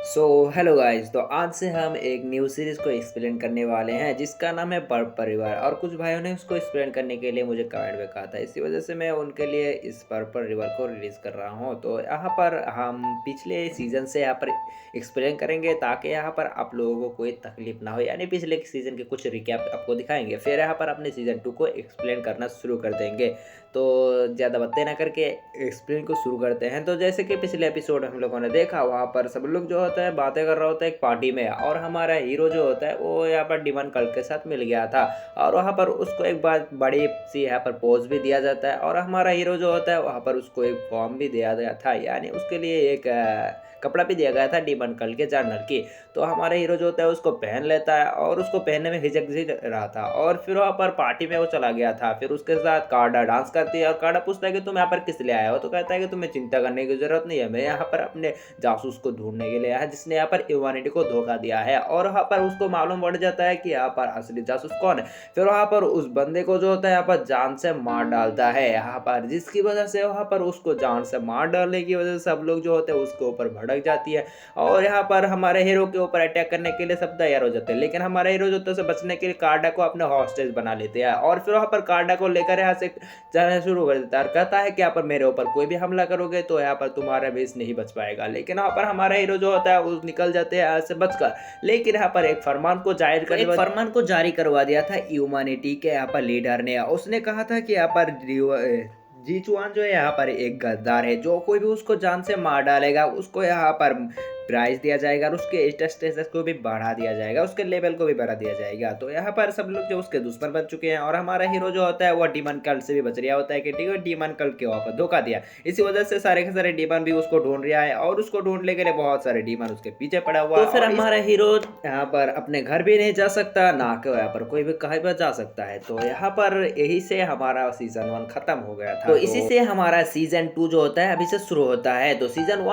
So hello guys. तो आज से हम एक न्यू सीरीज़ को एक्सप्लेन करने वाले हैं जिसका नाम है पर परिवार। और कुछ भाइयों ने उसको एक्सप्लेन करने के लिए मुझे कमेंट में कहा था, इसी वजह से मैं उनके लिए इस पर परिवार को रिलीज़ कर रहा हूं। तो यहाँ पर हम पिछले सीज़न से यहाँ पर एक्सप्लेन करेंगे ताकि यहाँ पर आप लोगों को कोई तकलीफ ना हो, यानी पिछले सीज़न के कुछ रिकैप आपको दिखाएंगे, फिर यहाँ पर अपने सीज़न 2 को एक्सप्लेन करना शुरू कर देंगे। तो ज़्यादा बातें ना करके एक्सप्लेन को शुरू करते हैं। तो जैसे कि पिछले एपिसोड हम लोगों ने देखा, वहाँ पर सब लोग जो होता है बातें कर रहा होता है एक पार्टी में, और हमारा हीरो जो होता है वो यहाँ पर डिमन कल्ट के साथ मिल गया था। और वहाँ पर उसको एक बार बड़ी सी यहाँ पर पोज भी दिया जाता है, और हमारा हीरो जो होता है वहाँ पर उसको एक फॉर्म भी दिया गया था, यानी उसके लिए एक कपड़ा भी दिया गया था डिमन कल्ट के जर्नल की। तो हमारा हीरो जो होता है उसको पहन लेता है, और उसको पहनने में हिचक भी रहा था। और फिर वहाँ पर पार्टी में वो चला गया था, फिर उसके साथ कार्डा डांस करती है, और कार्डा पूछता है कि तुम यहाँ पर किस लिए आया हो। तो कहता है कि तुम्हें चिंता करने की जरूरत नहीं है, मैं यहाँ पर अपने जासूस को ढूंढने के लिए आया है जिसने यहाँ पर ह्यूमैनिटी को धोखा दिया है। और वहाँ पर उसको मालूम पड़ जाता है कि यहाँ पर असली जासूस कौन है। फिर वहाँ पर उस बंदे को जो होता है यहाँ पर जान से मार डालता है यहाँ पर, जिसकी वजह से वहाँ पर उसको जान से मार डालने की वजह से सब लोग जो होते हैं उसके ऊपर भड़क जाती है। और यहाँ पर हमारे हीरो के ऊपर अटैक करने के लिए सब तैयार हो जाते हैं, लेकिन हमारे हीरो जो होता है उसे बचने के लिए कार्डा को अपने हॉस्टेज बना लेते हैं। और फिर वहाँ पर कार्डा को लेकर यहाँ से जाना शुरू कर देता है, और कहता है कि यहाँ पर मेरे ऊपर कोई भी हमला करोगे तो यहाँ पर तुम्हारा बेस नहीं बच पाएगा। लेकिन यहाँ पर हमारा हीरो जो होता है वो निकल जाते हैं यहाँ से बचकर। लेकिन यहाँ पर एक फरमान को जारी करवा दिया था ह्यूमैनिटी के यहाँ पर लीडर ने। उसने कहा था कि यहाँ पर जी चुआन जो है यहाँ पर एक गद्दार है, जो कोई भी उसको जान से मार डालेगा उसको यहाँ पर प्राइज दिया जाएगा, और उसके स्टेटस को भी बढ़ा दिया जाएगा, उसके लेवल को भी बढ़ा दिया जाएगा। तो यहाँ पर सब लोग जो उसके दुश्मन बन चुके हैं, और हमारा हीरो जो होता है वो डीमन कल्ट से भी बच रहा होता है कि ठीक है डीमन कल्ट के वहाँ पर धोखा दिया। इसी वजह से सारे के सारे डीमन भी उसको ढूंढ रहा है, और उसको ढूंढने के लिए बहुत सारे डीमन उसके पीछे पड़ा हुआ। तो फिर हमारा हीरो यहाँ पर अपने घर भी नहीं जा सकता, ना कि यहाँ पर कोई भी कहीं पर जा सकता है। तो यहाँ पर यही से हमारा सीजन 1 खत्म हो गया था। तो इसी से हमारा सीजन 2 जो होता है अभी से शुरू होता है। तो सीजन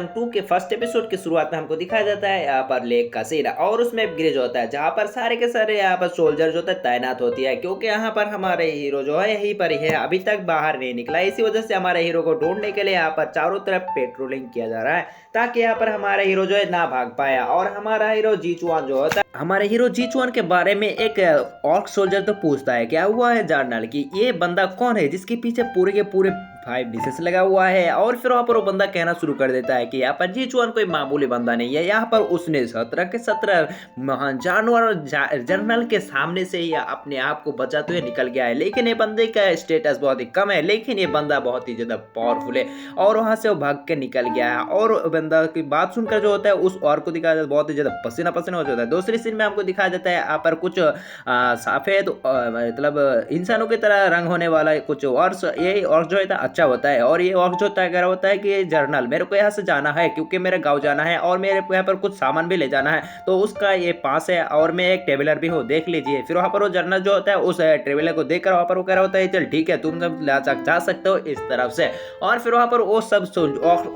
2 के फर्स्ट एपिसोड की शुरुआत में हमको दिखाया जाता है यहाँ पर लेक का सीन, और उसमें ब्रिज होता है जहाँ पर सारे के सारे यहाँ पर सोल्जर जो होता है तैनात होती है, क्योंकि यहाँ पर हमारे हीरो जो है यहीं पर ही है, अभी तक बाहर नहीं निकला। इसी वजह से हमारे हीरो को ढूंढने के लिए यहाँ पर चारों तरफ पेट्रोलिंग किया जा रहा है, ताकि यहाँ पर हमारा हीरो जो है ना भाग पाया। और हमारा हीरो जीचुआन जो होता है, हमारे हीरो जीचुआन के बारे में एक ऑर्क सोल्जर तो पूछता है क्या हुआ है जर्नल की, ये बंदा कौन है जिसके पीछे पूरे के पूरे 5 डिसेस लगा हुआ है। और फिर वहाँ पर वो बंदा कहना शुरू कर देता है कि यहाँ पर जीचुआन कोई मामूली बंदा नहीं है, यहाँ पर उसने 17 के 17 महान जानवर और जर्नल के सामने से ही अपने आप को बचाते हुए निकल गया है। लेकिन ये बंदे का स्टेटस बहुत ही कम है, लेकिन ये बंदा बहुत ही ज्यादा पावरफुल है, और वहां से वो भाग के निकल गया है। और बंदा की बात सुनकर जो होता है उस और को दिखाया जाता है बहुत ही ज्यादा पसीना पसीना हो जाता है। दूसरी सीन में हमको दिखाया जाता है यहाँ पर कुछ सफेद मतलब इंसानों की तरह रंग होने वाला कुछ और ये और जो है अच्छा होता है। और ये और जो तय होता है कि ये जर्नल मेरे को यहाँ से जाना है, क्योंकि मेरे गांव जाना है, और मेरे को यहाँ पर कुछ सामान भी ले जाना है, तो उसका ये पास है, और मैं एक ट्रेवलर भी हूँ, देख लीजिए। फिर वहाँ पर वो जर्नल जो होता है उस ट्रेवलर को देखकर वहाँ पर वो कह रहा होता है चल ठीक है तुम सब जा सकते हो इस तरफ से। और फिर वहाँ पर वो सब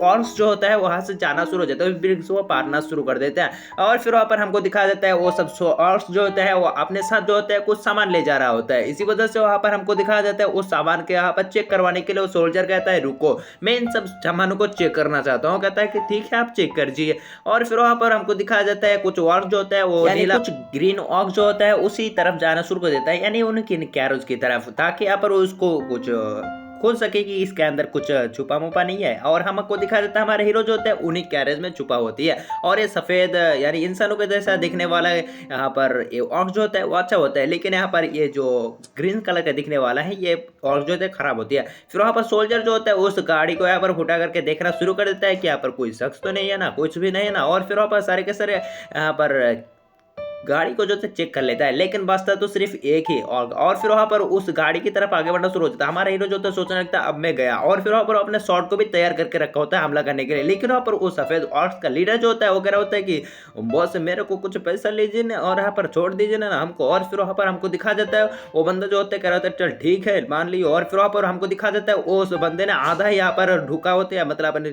ऑर्क्स जो होता है वहाँ से जाना शुरू हो जाता है, ब्रिज को पारना शुरू कर देते हैं। और फिर वहाँ पर हमको दिखाया जाता है वो सब ऑर्क्स जो होता है वो अपने साथ जो होता है कुछ सामान ले जा रहा होता है। इसी वजह से वहाँ पर हमको दिखाया जाता है उस सामान के यहाँ पर चेक करवाने के लिए वो सोल्जर कहता है रुको मैं इन सब सामानों को चेक करना चाहता हूँ। कहता है कि ठीक है आप चेक करिए। और फिर वहाँ पर हमको दिखाया जाता है कुछ ऑर्क जो होता है वो नीला कुछ ग्रीन ऑर्क जो होता है उसी तरफ जाना शुरू कर देता है, यानी उनकी कैरोज की तरफ, ताकि यहाँ पर उसको कुछ खोल सके कि इसके अंदर कुछ छुपा मुपा नहीं है। और हमको दिखा देता है हमारे हीरो जो होता है उन्हीं कैरेज में छुपा होती है। और ये सफेद यानी इंसानों के जैसा दिखने वाला यहाँ पर ये ऑर्क जो होता है वो अच्छा होता है, लेकिन यहाँ पर ये जो ग्रीन कलर का दिखने वाला है ये ऑर्क जो होता है खराब होती है। फिर वहाँ पर सोल्जर जो होता है उस गाड़ी को यहाँ पर उठा करके देखना शुरू कर देता है कि यहाँ पर कोई शख्स तो नहीं है ना, कुछ भी नहीं है ना। और फिर वहाँ पर सारे के सारे यहाँ पर गाड़ी को जो चेक कर लेता है, लेकिन बचता तो सिर्फ एक ही। और फिर वहां पर उस गाड़ी की तरफ आगे बढ़ना शुरू हो जाता है। हमारा हीरो जो होता है सोचने लगता है अब मैं गया, और फिर वहां पर अपने शॉट को भी तैयार करके रखा होता है हमला करने के लिए। लेकिन वहां पर वो सफेद ऑर्क्स का लीडर जो होता है वो कह रहा होता है कि बॉस मेरे को कुछ पैसा लीजिए ना और यहाँ पर छोड़ दीजिए ना हमको। और फिर वहां पर हमको दिखा जाता है वो बंदा जो होता है कह रहा होता है चल ठीक है मान लियो। और फिर वहां पर हमको दिखा देता है उस बंदे ने आधा यहाँ पर ढुका होता है, मतलब अपने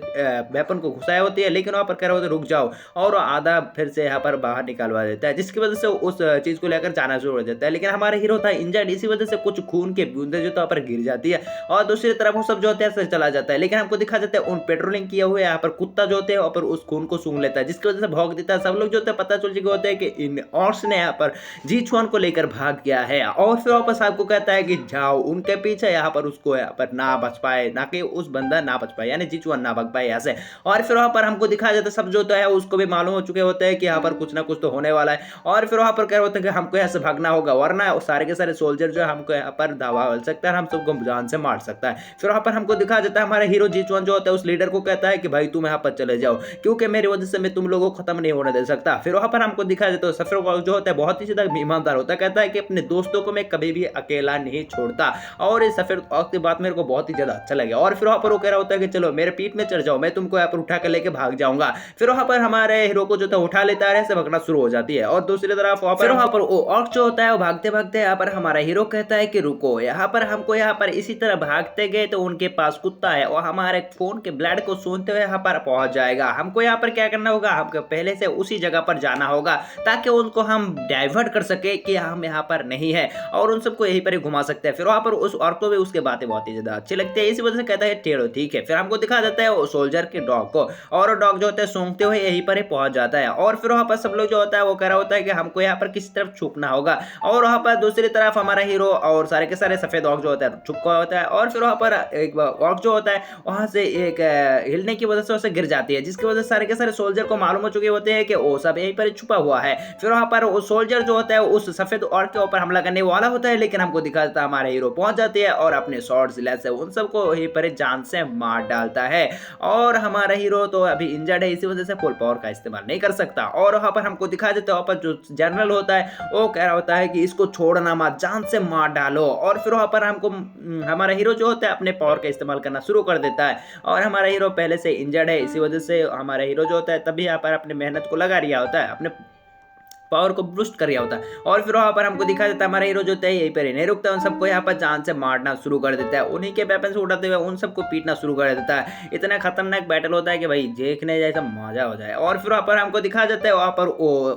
वेपन को घुसाया होती है, लेकिन वहां पर कह रहा होता है रुक जाओ, और आधा फिर से यहाँ पर बाहर निकालवा देता है, जिसकी वजह से उस चीज़ को लेकर जाना शुरू हो जाता है। लेकिन हमारा हीरो था इंजर्ड, इसी वजह से कुछ खून की बूंदें जो यहाँ पर गिर जाती है और दूसरी तरफ वो सब जो होता है ऐसे चला जाता है। लेकिन हमको दिखा जाता है उन पेट्रोलिंग किए हुए यहाँ पर कुत्ता जो होते हैं वहाँ पर उस खून को सूंघ लेता है, जिसकी वजह से भौंक देता है। सब लोग जो होते हैं पता चल चुके होते हैं कि इन ऑर्क्स ने यहाँ पर जी चुआन को लेकर भाग गया है और फिर वापस आपको कहता है कि जाओ उनके पीछे, यहाँ पर उसको यहाँ पर ना बच पाए, ना कि उस बंदा ना बच पाए, यानी जी चुआन ना भाग पाए यहाँ से। और फिर वहाँ पर हमको दिखाया जाता है सब जो होता है उसको भी मालूम हो चुके होते हैं कि यहाँ पर कुछ ना कुछ तो होने वाला है और फिर वहाँ पर कह रहे होते हैं कि हमको यहाँ से भागना होगा वरना सारे के सारे सोल्जर जो है हमको यहाँ पर धावा डाल सकता है, हम सबको जान से मार सकता है। फिर वहाँ पर हमको दिखाया जाता है हमारा हीरो जी चुआन जो होता है उस लीडर को कहता है कि भाई तुम यहाँ पर चले जाओ, क्योंकि मेरी वजह से मैं तुम लोगों को खत्म नहीं होने दे सकता। फिर वहाँ पर हमको दिखाया जाता है सफर जो होता है बहुत ही ज्यादा ईमानदार होता है, कहता है कि अपने दोस्तों को मैं कभी भी अकेला नहीं छोड़ता और इस सफेद ऑक्स की बात मेरे को बहुत ही ज्यादा अच्छा लगे। और फिर वहाँ पर वो कह रहा होता है कि चलो मेरे पीठ में चढ़ जाओ, मैं तुमको यहाँ पर उठा कर लेके भाग जाऊंगा। फिर वहाँ पर हमारे हीरो को जो था उठा लेता है, ऐसे भगना शुरू हो जाती है। और दूसरी तरफ वहाँ पर वो ऑक्स जो होता है वो भागते भागते यहाँ पर हमारा हीरो कहता है कि रुको, यहाँ पर हमको यहाँ पर इसी तरह भागते गए तो उनके पास कुत्ता है और हमारे फोन के ब्लड को सूंघते हुए यहाँ पर पहुंच जाएगा। हमको यहाँ पर क्या करना होगा, हमको पहले से उसी जगह पर जाना होगा ताकि उनको हम डाइवर्ट कर सके कि हम यहाँ पर नहीं है और उन सबको यहीं पर ही घुमा सकते हैं। फिर वहाँ पर उस औरत को भी उसके बातें बहुत ही ज्यादा अच्छी लगती है, इसी वजह से कहता है टेढ़ो ठीक है। फिर हमको दिखा देता है वो सोल्जर के डॉग को और डॉग जो होता है सूंघते हुए यहीं पर ही पहुंच जाता है। और फिर वहाँ पर सब लोग जो होता है वो कह रहा होता है कि हमको यहाँ पर किसी तरफ छुपना होगा और वहाँ पर दूसरी तरफ हमारा हीरो और सारे के सारे सफेद ऑक्स जो होता है छुपा होता है। और फिर वहाँ पर एक ऑक्स जो होता है वहां से एक हिलने की वजह से उसे गिर जाती है, जिसकी वजह से सारे के सारे सोल्जर को मालूम हो चुके होते हैं कि वो सब यहीं पर छुपा हुआ है। फिर वहां पर वो सोल्जर जो होता है उस सफेद ऑर्क के ऊपर हमला करने वाला होता है, लेकिन हमको दिखा देता है हमारा हीरो पहुंच जाते हैं और अपने शॉर्ट से उन सबको वहीं पर जान से मार डालता है। और हमारा हीरो तो अभी इंजर्ड है, इसी वजह से फुल पावर का इस्तेमाल नहीं कर सकता। और वहां पर हमको दिखा देते हैं वहां पर जो जनरल होता है वो कह रहा होता है कि इसको छोड़ना मत, जान से मार डालो। और फिर वहां पर हमको हमारा हीरो जो होता है अपने पावर का इस्तेमाल करना शुरू कर देता है और हमारा हीरो पहले से इंजर्ड है, इसी वजह से हमारा हीरो जो होता है तभी यहाँ पर अपनी मेहनत को लगा रिया होता है, अपने पावर को बूस्ट कर रहा होता है। और फिर वहां पर हमको दिखा देता है हमारा हीरो जो होता है यहीं पर ही नहीं रुकता, उन सबको यहाँ पर जान से मारना शुरू कर देता है, उन्हीं के वेपन से उठाते हुए उन सबको पीटना शुरू कर देता है। इतना खतरनाक बैटल होता है कि भाई देखने जैसा मजा हो जाए। और फिर वहां पर हमको दिखा देता है वहां पर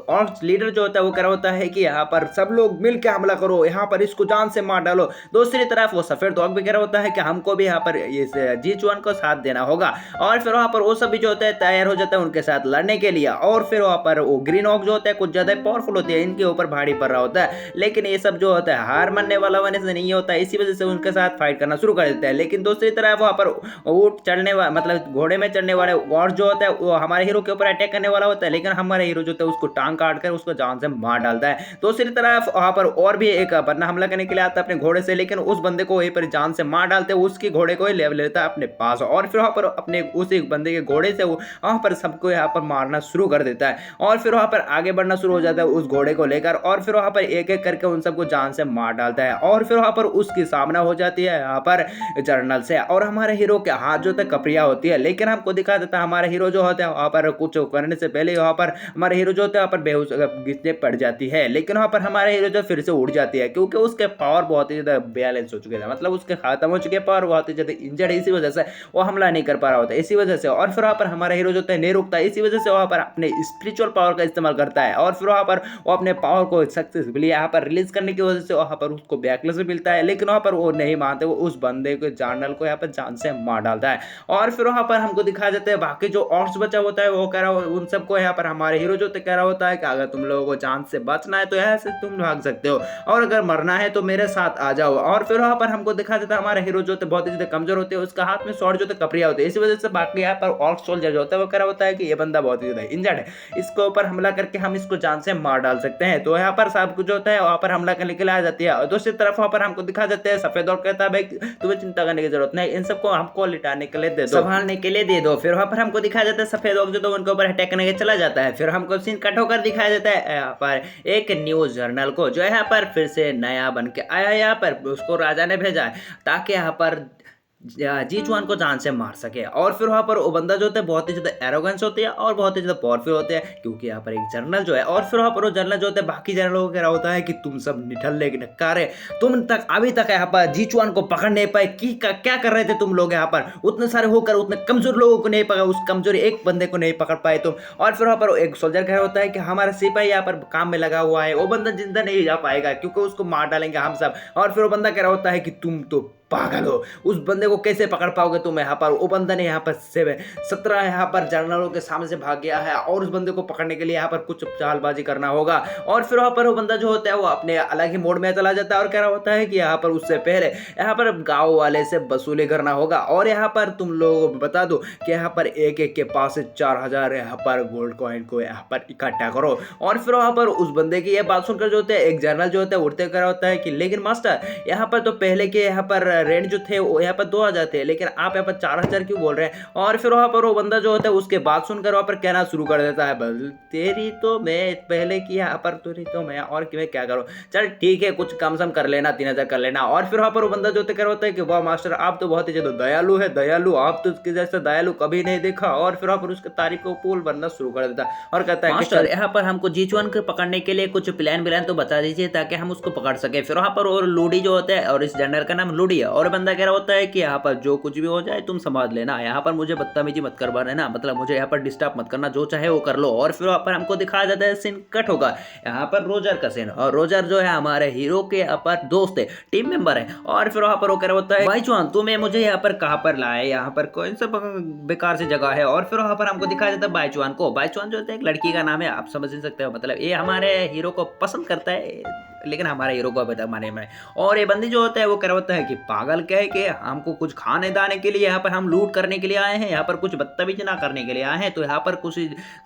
और लीडर जो होता है वो कह रहा होता है कि यहाँ पर सब लोग मिलकर हमला करो, यहाँ पर इसको जान से मार डालो। दूसरी तरफ वो सफेद डॉग भी कह रहा होता है कि हमको भी यहाँ पर इस जी1 को साथ देना होगा। और फिर वहां पर वो सभी जो होता है तैयार हो जाता है उनके साथ लड़ने के लिए। और फिर वहां पर वो ग्रीन ऑक जो होता है कुछ ज्यादा पावरफुल होती है, इनके ऊपर भारी पड़ रहा होता है, लेकिन ये सब जो होता है हार मानने वाला होने से नहीं होता, इसी वजह से उनके साथ फाइट करना शुरू कर देता है। लेकिन दूसरी तरफ वहां पर ऊंट चढ़ने वाला मतलब घोड़े में चढ़ने वाले और जो होता है वो हमारे हीरो के ऊपर अटैक करने वाला होता है, लेकिन हमारे हीरो जो होता है उसको टांग काट कर उसको जान से मार डालता है। दूसरी तरफ वहां पर और भी एक बंदा हमला करने के लिए आता है अपने घोड़े से, लेकिन उस बंदे को वहीं पर जान से मार डालते हैं, उसकी घोड़े को ही ले लेता है अपने पास। और फिर वहां पर अपने उसी बंदे के घोड़े से वहां पर सबको यहाँ पर मारना शुरू कर देता है और फिर वहां पर आगे बढ़ना शुरू हो जाता है उस घोड़े को लेकर। और फिर वहां पर एक एक करके उन सबको जान से मार डालता है और फिर वहां पर उसकी सामना हो जाती है यहाँ पर जर्नल से और हमारे हीरो के हाथ जो तक कपड़िया होती है। लेकिन हमको दिखा देता है हमारे हीरो जो होता है वहां पर कुछ करने से पहले वहां पर हमारे हीरो जो होता है वहां पर बेहोश गिरने पड़ जाती है, लेकिन वहां पर हमारे हीरो जो फिर से उड़ जाती है क्योंकि उसके पावर बहुत ही ज्यादा बैलेंस हो चुके थे, मतलब उसके खत्म हो चुके पावर, बहुत ही ज्यादा इंजर्ड है, इसी वजह से वो हमला नहीं कर पा रहा होता इसी वजह से। और फिर वहां पर हमारा हीरो जो होता है नहीं रुकता, इसी वजह से वहां पर अपने स्पिरिचुअल पावर का इस्तेमाल करता है और फिर वहां पर वो अपने पावर को सक्सेसफुली यहाँ पर रिलीज करने की वजह से वहां पर उसको बैकलेस मिलता है, लेकिन वहां पर वो नहीं मानते, वो उस बंदे को जर्नल को यहाँ पर जान से मार डालता है। और फिर वहां पर हमको दिखा देते हैं बाकी जो ऑर्क्स बचा होता है वो कह रहा उन सबको यहाँ पर हमारे हीरो जो कह रहा होता है कि अगर तुम लोगों को जान से बचना है तो यहाँ से तुम भाग सकते हो और अगर मरना है तो मेरे साथ आ जाओ। और फिर वहां पर हमको दिखा देता है हमारा हीरो जो बहुत ही ज्यादा कमजोर होते हैं, उसका हाथ में शॉर्ट जो कपड़िया होते हैं, इसी वजह से बाकी यहाँ पर ऑर्क सोल्जर जो होता है वो कह रहा होता है कि ये बंदा बहुत ही ज्यादा इंजर्ड है, इसके ऊपर हमला करके हम इसको जान से मार डाल सकते हैं। तो यहाँ पर सब कुछ होता है वहां पर हमला करने के लिए आ जाती है और दूसरी तरफ वहां पर हमको दिखा देते हैं सफेद और कहता है भाई तुम्हें चिंता करने की जरूरत नहीं, इन सबको हमको लिटाने के लिए दे दो, संभालने के लिए दे दो। फिर वहां पर हमको दिखा देता है सफेद और जो तो उनके ऊपर अटैक करने के चला जाता है। फिर हमको सीन कट होकर दिखाया जाता है यहाँ पर एक न्यूज जर्नल को जो यहाँ पर फिर से नया बन के आया, यहाँ पर उसको राजा ने भेजा है ताकि यहाँ पर जी चुआन को जान से मार सके। और फिर वहाँ पर वो बंदा जो होता है बहुत ही ज़्यादा एरोगेंस होती है और बहुत ही ज़्यादा पावरफुल होते हैं, क्योंकि यहाँ पर एक जनरल जो है, और फिर वहाँ पर वो जनरल जो होता है बाकी जनरलों को कह रहा होता है कि तुम सब निठल्ले नक्कारे, तुम तक अभी तक यहाँ पर जी चुआन को पकड़ नहीं पाए, क्या कर रहे थे तुम लोग यहाँ पर, उतने सारे होकर उतने कमजोर लोगों को नहीं पकड़ा, उस कमजोर एक बंदे को नहीं पकड़ पाए तुम। और फिर वहाँ पर एक सोल्जर कह रहा होता है कि हमारा सिपाही यहाँ पर काम में लगा हुआ है, वो बंदा जिंदा नहीं जा पाएगा क्योंकि उसको मार डालेंगे हम सब। और फिर वो बंदा कह रहा होता है कि तुम तो पागल हो, उस बंदे को कैसे पकड़ पाओगे तुम यहाँ पर। वो बंदा ने यहाँ पर 17 यहाँ पर जनरलों के सामने से भाग गया है और उस बंदे को पकड़ने के लिए यहाँ पर कुछ चालबाजी करना होगा। और फिर वहाँ पर वो बंदा जो होता है वो अपने अलग ही मोड में चला जाता है और कह रहा होता है कि यहाँ पर उससे पहले यहाँ पर गाँव वाले से वसूली करना होगा, और यहाँ पर तुम लोगों को बता दो कि यहाँ पर एक एक के पास से 4000 यहाँ पर गोल्ड कॉइन को यहाँ पर इकट्ठा करो। और फिर वहाँ पर उस बंदे की यह बात सुनकर जो होता है एक जनरल जो होता है उड़ते कर होता है कि लेकिन मास्टर यहाँ पर तो पहले के यहाँ पर रेंट जो थे वो यहाँ पर 2000 थे, लेकिन आप यहाँ पर 4000 क्यों बोल रहे हैं। और फिर वहाँ पर वो बंदा जो होता है उसके बात सुनकर वहाँ पर कहना शुरू कर देता है, बल तेरी तो मैं पहले की यहाँ पर तेरी तो मैं और मैं क्या करूँ, चल ठीक है कुछ कम सम कर लेना, 3000 कर लेना। और फिर वहाँ पर वो बंदा जो होता है कि वाह मास्टर आप तो बहुत ही ज्यादा दयालु है, दयालु आप तो उसके जैसा दयालु कभी नहीं देखा। और फिर वहाँ पर उसके तारीफ को पुल बनना शुरू कर देता है और कहता है मास्टर यहाँ पर हमको जीचुआन को पकड़ने के लिए कुछ प्लान तो बता दीजिए ताकि हम उसको पकड़ सके। फिर वहाँ पर और लूडी जो होता है, और इस जनरल का नाम लूडी है, और बंदा कह रहा होता है कि यहाँ पर जो कुछ भी हो जाए तुम संभाल लेना, यहाँ पर मुझे बदतमीजी मत करवा देना, मतलब मुझे यहाँ पर डिस्टर्ब मत करना, जो चाहे वो कर लो। और फिर वहाँ पर हमको दिखाया जाता है सीन कट होगा यहाँ पर रोजर का सीन, और रोजर जो है हमारे हीरो के यहाँ पर दोस्त है, टीम मेंबर है। और फिर वहाँ पर वो कह रहा होता है भाई चुआन तुम्हें मुझे यहाँ पर कहाँ पर लाया है, यहाँ पर कौन सा बेकार सी जगह है। और फिर वहाँ पर हमको दिखाया जाता है बाईचुआन को। बाईचुआन जो होता है एक लड़की का नाम है, आप समझ नहीं सकते हो, मतलब ये हमारे हीरो को पसंद करता है लेकिन हमारे हीरो को अभी तक माने में। और ये बंदी जो होता है वो कह रहा होता है कि पागल क्या है कि हमको कुछ खाने दाने के लिए यहाँ पर हम लूट करने के लिए आए हैं, यहाँ पर कुछ बदतमीजी ना करने के लिए आए हैं, तो यहाँ पर कुछ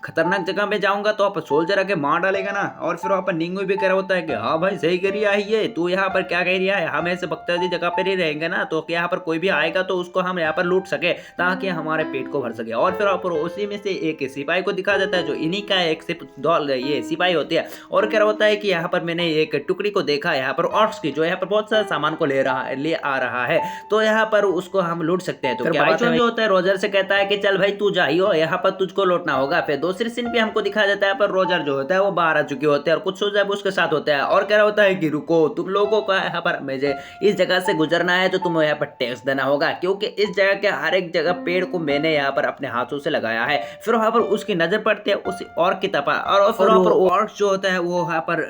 खतरनाक जगह में जाऊंगा तो आप सोल्जर आके मार डालेगा ना। और फिर वहाँ पर निंगू भी कह रहा होता है कि हाँ भाई सही कह रहा है ये तू, यहाँ पर क्या कह रहा है, हम ऐसे बख्तरदी जगह पर ही रहेंगे ना तो यहाँ पर कोई भी आएगा तो उसको हम यहाँ पर लूट सके ताकि हमारे पेट को भर सके। और फिर वहाँ पर उसी में से एक सिपाही को दिखा जाता है जो इन्हीं का एक ये सिपाही होती है, और कह रहा होता है कि यहाँ पर मैंने एक टुकड़ी को देखा यहाँ पर ऑर्क्स की, जो यहाँ पर बहुत सारा सामान को ले आ रहा है, तो यहाँ पर उसको हम लूट सकते हैं। तो बाईचुआन जो होता है रोजर से कहता है कि चल भाई तू जाइयो, यहाँ पर तुझको लौटना होगा। फिर दूसरी सीन पे हमको दिखाया जाता है पर रोजर जो होता है वो बाहर आ चुके होते हैं और कुछ सोचा उसके साथ होता है, और कह रहा होता है कि रुको तुम लोगों को यहाँ पर मुझे इस जगह से गुजरना है तो तुम्हें यहाँ पर टैक्स देना होगा, क्योंकि इस जगह के हर एक जगह पेड़ को मैंने यहाँ पर अपने हाथों से लगाया है। फिर वहाँ पर उसकी नजर पड़ती है उसी ऑर्क की तरफ, और फिर वहाँ पर ऑर्क जो होता है वो यहाँ पर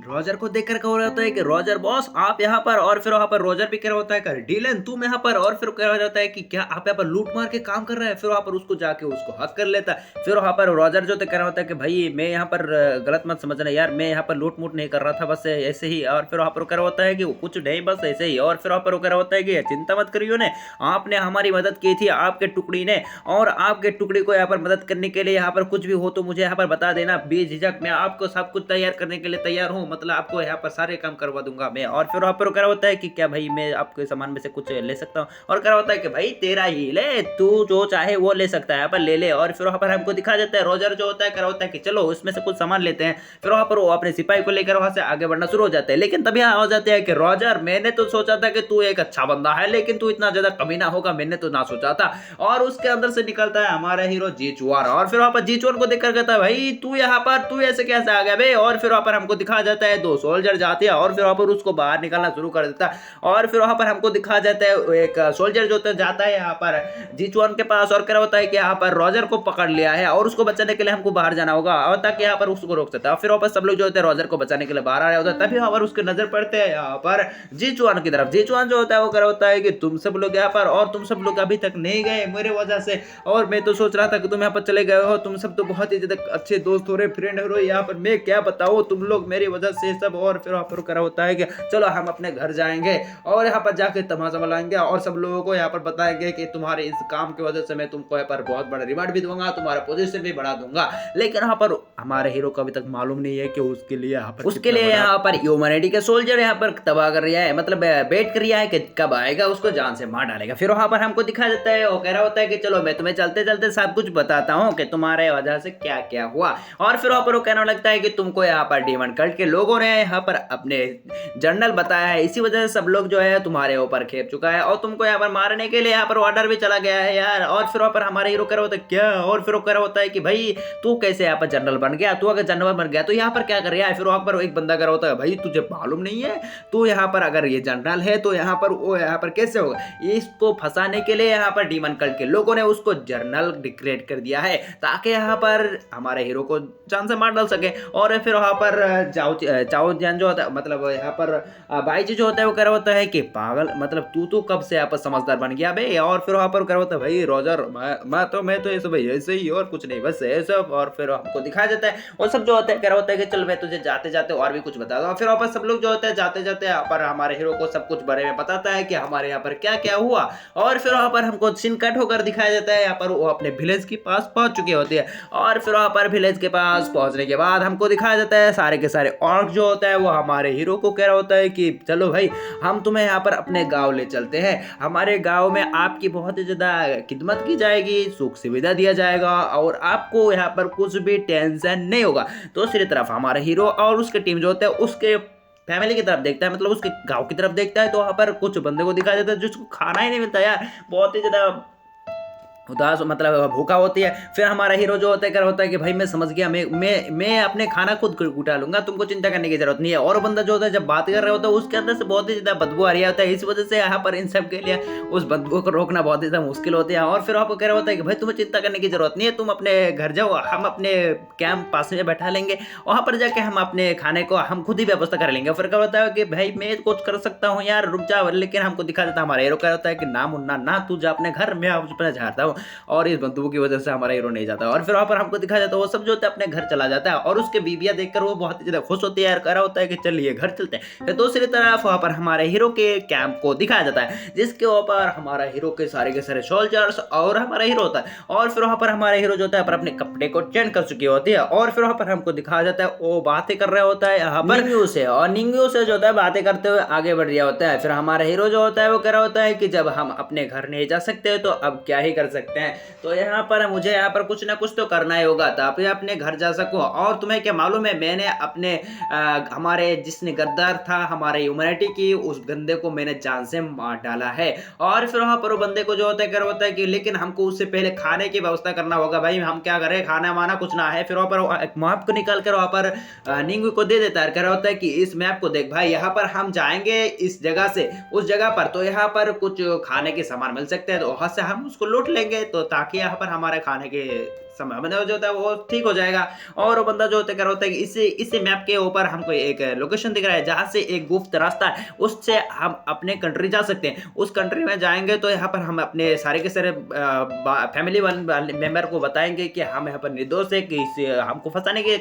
रोजर को देखकर कह रहा होता है कि रोजर बॉस आप यहाँ पर। और फिर वहाँ पर रोजर भी कह रहा होता है कि डीलन तुम यहाँ पर। और फिर कह रहा होता है कि क्या आप यहाँ पर लूट मार के काम कर रहे हैं। फिर वहाँ पर उसको जाके उसको हक कर लेता है। फिर वहाँ पर रोजर जो कह रहा होता है कि भाई मैं यहाँ पर गलत मत समझना यार, मैं यहाँ पर लूट मूट नहीं कर रहा था, बस ऐसे ही। और फिर वहाँ पर कह रहा होता है कि कुछ नहीं बस ऐसे ही। और फिर वहाँ पर कह रहा होता है कि चिंता मत करियो ने, आपने हमारी मदद की थी आपके टुकड़ी ने, और आपके टुकड़ी को यहाँ पर मदद करने के लिए यहाँ पर कुछ भी हो तो मुझे यहाँ पर बता देना बेझिझक, मैं आपको सब कुछ तैयार करने के लिए तैयार हूँ, मतलब आपको यहाँ पर सारे काम करवा दूंगा मैं। और फिर वहाँ पर कह रहा होता है कि क्या भाई मैं आपके सामान में से कुछ ले सकता हूँ। और कह रहा होता है कि भाई तेरा ही ले, तू जो चाहे वो ले सकता है, यहाँ पर ले ले। और फिर वहाँ पर हमको दिखा देता है रोजर जो होता है कह रहा होता है कि चलो उसमें से कुछ सामान लेते हैं। फिर वहाँ पर वो अपने सिपाही को लेकर वहाँ से आगे बढ़ना शुरू हो जाते हैं, लेकिन तभी यहाँ हो जाते हैं कि रोजर मैंने तो सोचा था कि तू एक अच्छा बंदा है, लेकिन तू इतना ज्यादा कमीना होगा मैंने तो ना सोचा था। और उसके अंदर से निकलता है हमारा हीरो जीचुआन। और फिर वहाँ पर जीचुआन को देखकर कहता है भाई तू यहाँ पर, तू ऐसे कैसे आ गया बे। और फिर वहाँ पर हमको दिखा जाता है 2 सोल्जर जाते हैं और फिर वहाँ पर उसको बाहर निकालना शुरू कर देता है। और फिर वहाँ पर हमको दिखा जाता है एक सोल्जर जो जाता है यहाँ पर जीचुआन के पास और कह रहा होता है कि यहाँ पर रोजर को पकड़ लिया है और उसको बचाने के लिए हमको बाहर जाना होगा और ताकि यहाँ पर उसको रोक सकता है। फिर वापस सब लोग जो होते हैं रोजर को बचाने के लिए बाहर आ रहे होते हैं, तभी यहाँ पर उसके नजर पड़ते हैं यहाँ पर जीचुआन की तरफ। जीचुआन जो होता है वो कह रहा होता है कि तुम सब लोग यहाँ पर, और तुम सब लोग अभी तक नहीं गए मेरे वजह से, और मैं तो सोच रहा था कि तुम यहाँ पर चले गए हो, तुम सब तो बहुत ही ज्यादा अच्छे दोस्त हो रहे, फ्रेंड हो रहे, यहाँ पर मैं क्या बताऊँ तुम लोग मेरी वजह से सब। और फिर वहाँ पर कह रहा होता है कि चलो हम अपने घर जाएंगे और यहाँ पर जाके तमाशा मनाएंगे और सब लोगों को यहाँ पर बताएंगे कि तुम्हारे इस काम की वजह से मैं तुमको यहाँ पर बहुत बड़ा रिवार्ड भी दूंगा, तुम्हारा पोजीशन भी बढ़ा दूंगा। लेकिन यहाँ पर हमारे हीरो को अभी तक मालूम नहीं है कि उसके लिए यहाँ पर ह्यूमैनिटी के सोल्जर यहाँ पर तबाह कर रहा है, मतलब वेट कर रहा है कि कब आएगा उसको जान से मार डालेगा। फिर वहाँ पर हमको दिखा देता है, वो कह रहा होता है कि चलो मैं तुम्हें चलते चलते सब कुछ बताता हूँ कि तुम्हारे वजह से क्या क्या हुआ। और फिर वहाँ पर वो कहने लगता है कि तुमको यहाँ पर डेमन कल्ट के लोगों ने यहाँ पर अपने जनरल बताया है, इसी वजह से सब लोग जो है तुम्हारे ऊपर खेप चुका है और तुमको यहाँ पर मारने के लिए यहाँ पर ऑर्डर भी चला गया है यार। और फिर वहाँ पर हमारे हीरो कह रहा होता है क्या, और फिर वो कह रहा होता है कि भाई तू कैसे यहाँ पर जनरल बन गया, तू अगर जनरल बन गया तो यहाँ पर क्या कर रहा है। फिर वहाँ पर एक बंदा कह रहा होता है भाई तुझे मालूम नहीं है, तू यहाँ पर अगर ये जनरल है तो यहाँ पर वो यहाँ पर कैसे होगा। इसको फंसाने के लिए यहाँ पर डीमन कल्ट के लोगों ने उसको जनरल डिक्लेयर कर दिया है ताकि यहाँ पर हमारे हीरो को जान से मार डाल सके। और फिर वहाँ पर चाओ जैन जो होता है, मतलब यहाँ पर बाईजी जो होता है वो कह रहा होता है कि पागल, मतलब तू कब से यहाँ पर समझदार बन गया बे। और फिर वहाँ पर कह रहा होता है भाई रोजर मैं तो ऐसे भाई ऐसे ही और कुछ नहीं बस ऐसे। और फिर हमको दिखाया जाता है वो सब जो होता है कह रहा होता है कि चल मैं तुझे जाते जाते और भी कुछ बता दूँ। फिर वहाँ पर सब लोग जो होते हैं जाते जाते यहाँ पर हमारे हीरो को सब कुछ बारे में बताता है कि हमारे यहाँ पर क्या क्या हुआ। और फिर वहाँ पर हमको सीन कट होकर दिखाया जाता है यहाँ पर वो अपने विलेज के पास पहुंच चुके होते हैं। और फिर वहाँ पर विलेज के पास पहुंचने के बाद हमको दिखाया जाता है सारे के सारे ऑर्क जो होता है वो हमारे हीरो को कह रहा होता है कि चलो भाई हम तुम्हें यहाँ पर अपने गांव ले चलते हैं, हमारे गांव में आपकी बहुत ही ज्यादा खिदमत की जाएगी, सुख सुविधा दिया जाएगा और आपको यहाँ पर कुछ भी टेंशन नहीं होगा। दूसरी तरफ हमारा हीरो और उसके टीम जो होता है उसके फैमिली की तरफ देखता है, मतलब उसके गांव की तरफ देखता है तो वहाँ पर कुछ बंदे को दिखाया जाता है जिसको खाना ही नहीं मिलता यार, बहुत ही ज्यादा उदास मतलब भूखा होती है। फिर हमारा हीरो जो होता है कर होता है कि भाई मैं समझ गया, मैं अपने खाना खुद उठा लूंगा, तुमको चिंता करने की जरूरत नहीं है। और बंदा जो होता है जब बात कर रहा होता है उसके अंदर से बहुत ही ज्यादा बदबू आ रही होता है, इस वजह से यहाँ पर इन सब के लिए उस बदबू को रोकना बहुत ही ज्यादा मुश्किल होती है। और फिर आपको कह रहा होता है कि भाई तुम्हें चिंता करने की जरूरत नहीं है, तुम अपने घर जाओ, हम अपने कैंप पास में बैठा लेंगे, वहां पर जाके हम अपने खाने को हम खुद ही व्यवस्था कर लेंगे। फिर क्या होता है कि भाई मैं कुछ कर सकता हूँ यार, रुक जा। लेकिन हमको दिखा देता है हमारा हीरो कह होता है कि ना मुन्ना ना, तू जा अपने घर, मैं अपना झाड़ता हूँ। और इस बंदूक की वजह से हमारा हीरो नहीं जाता। और फिर वहां पर हमको दिखा जाता है वो सब जो होता है अपने घर चला जाता है और उसके बीबियां देखकर वो बहुत ही ज्यादा खुश होती है यार, कह रहा होता है कि चलिए घर चलते हैं। फिर दूसरी तरफ वहां पर हमारे हीरो के कैंप को दिखाया जाता है जिसके ऊपर हमारा हीरो के सारे सोल्जर्स और हमारा हीरो होता है। और फिर वहां पर हमारा हीरो जो होता है अपने कपड़े को चेंज कर चुकी होती है। और फिर वहां पर हमको दिखाया जाता है वो बातें कर रहा होता है यहाँ पर निंग्यू से, और निंग्यू से जो होता है बातें करते हुए आगे बढ़ रहा होता है। फिर हमारा हीरो जो होता है वो कह रहा होता है कि जब हम अपने घर नहीं जा सकते तो अब क्या ही कर सकते हैं, तो यहाँ पर मुझे यहाँ पर कुछ ना कुछ तो करना ही होगा ताकि अपने घर जा सको। और तुम्हें क्या मालूम है, मैंने अपने हमारे जिसने गद्दार था हमारे ह्यूमैनिटी की, उस बंदे को मैंने जान से मार डाला है। और फिर वहां पर वो बंदे को जो होता है कर होता है कि लेकिन हमको उससे पहले खाने की व्यवस्था करना होगा, भाई हम क्या करें, खाना वाना कुछ ना है। फिर वहां पर एक मैप को निकाल कर वहां पर निंगू को दे देता है, कह रहा होता है कि इस मैप को देख भाई, यहाँ पर हम जाएंगे इस जगह से उस जगह पर, तो यहाँ पर कुछ खाने के सामान मिल सकते हैं, तो वहां से हम उसको लूट लेंगे, तो ताकि यहाँ पर हमारे खाने के संभावना जो होता है वो ठीक हो जाएगा। और वो बंदा जो होता है होता है कि इसी मैप के ऊपर हमको एक लोकेशन दिख रहा है जहां से एक गुप्त रास्ता है, उससे हम अपने कंट्री जा सकते हैं। उस कंट्री में जाएंगे तो यहाँ पर हम अपने सारे के सारे फैमिली मेंबर को बताएंगे कि हम यहाँ पर निर्दोष है, कि हमको फंसाने के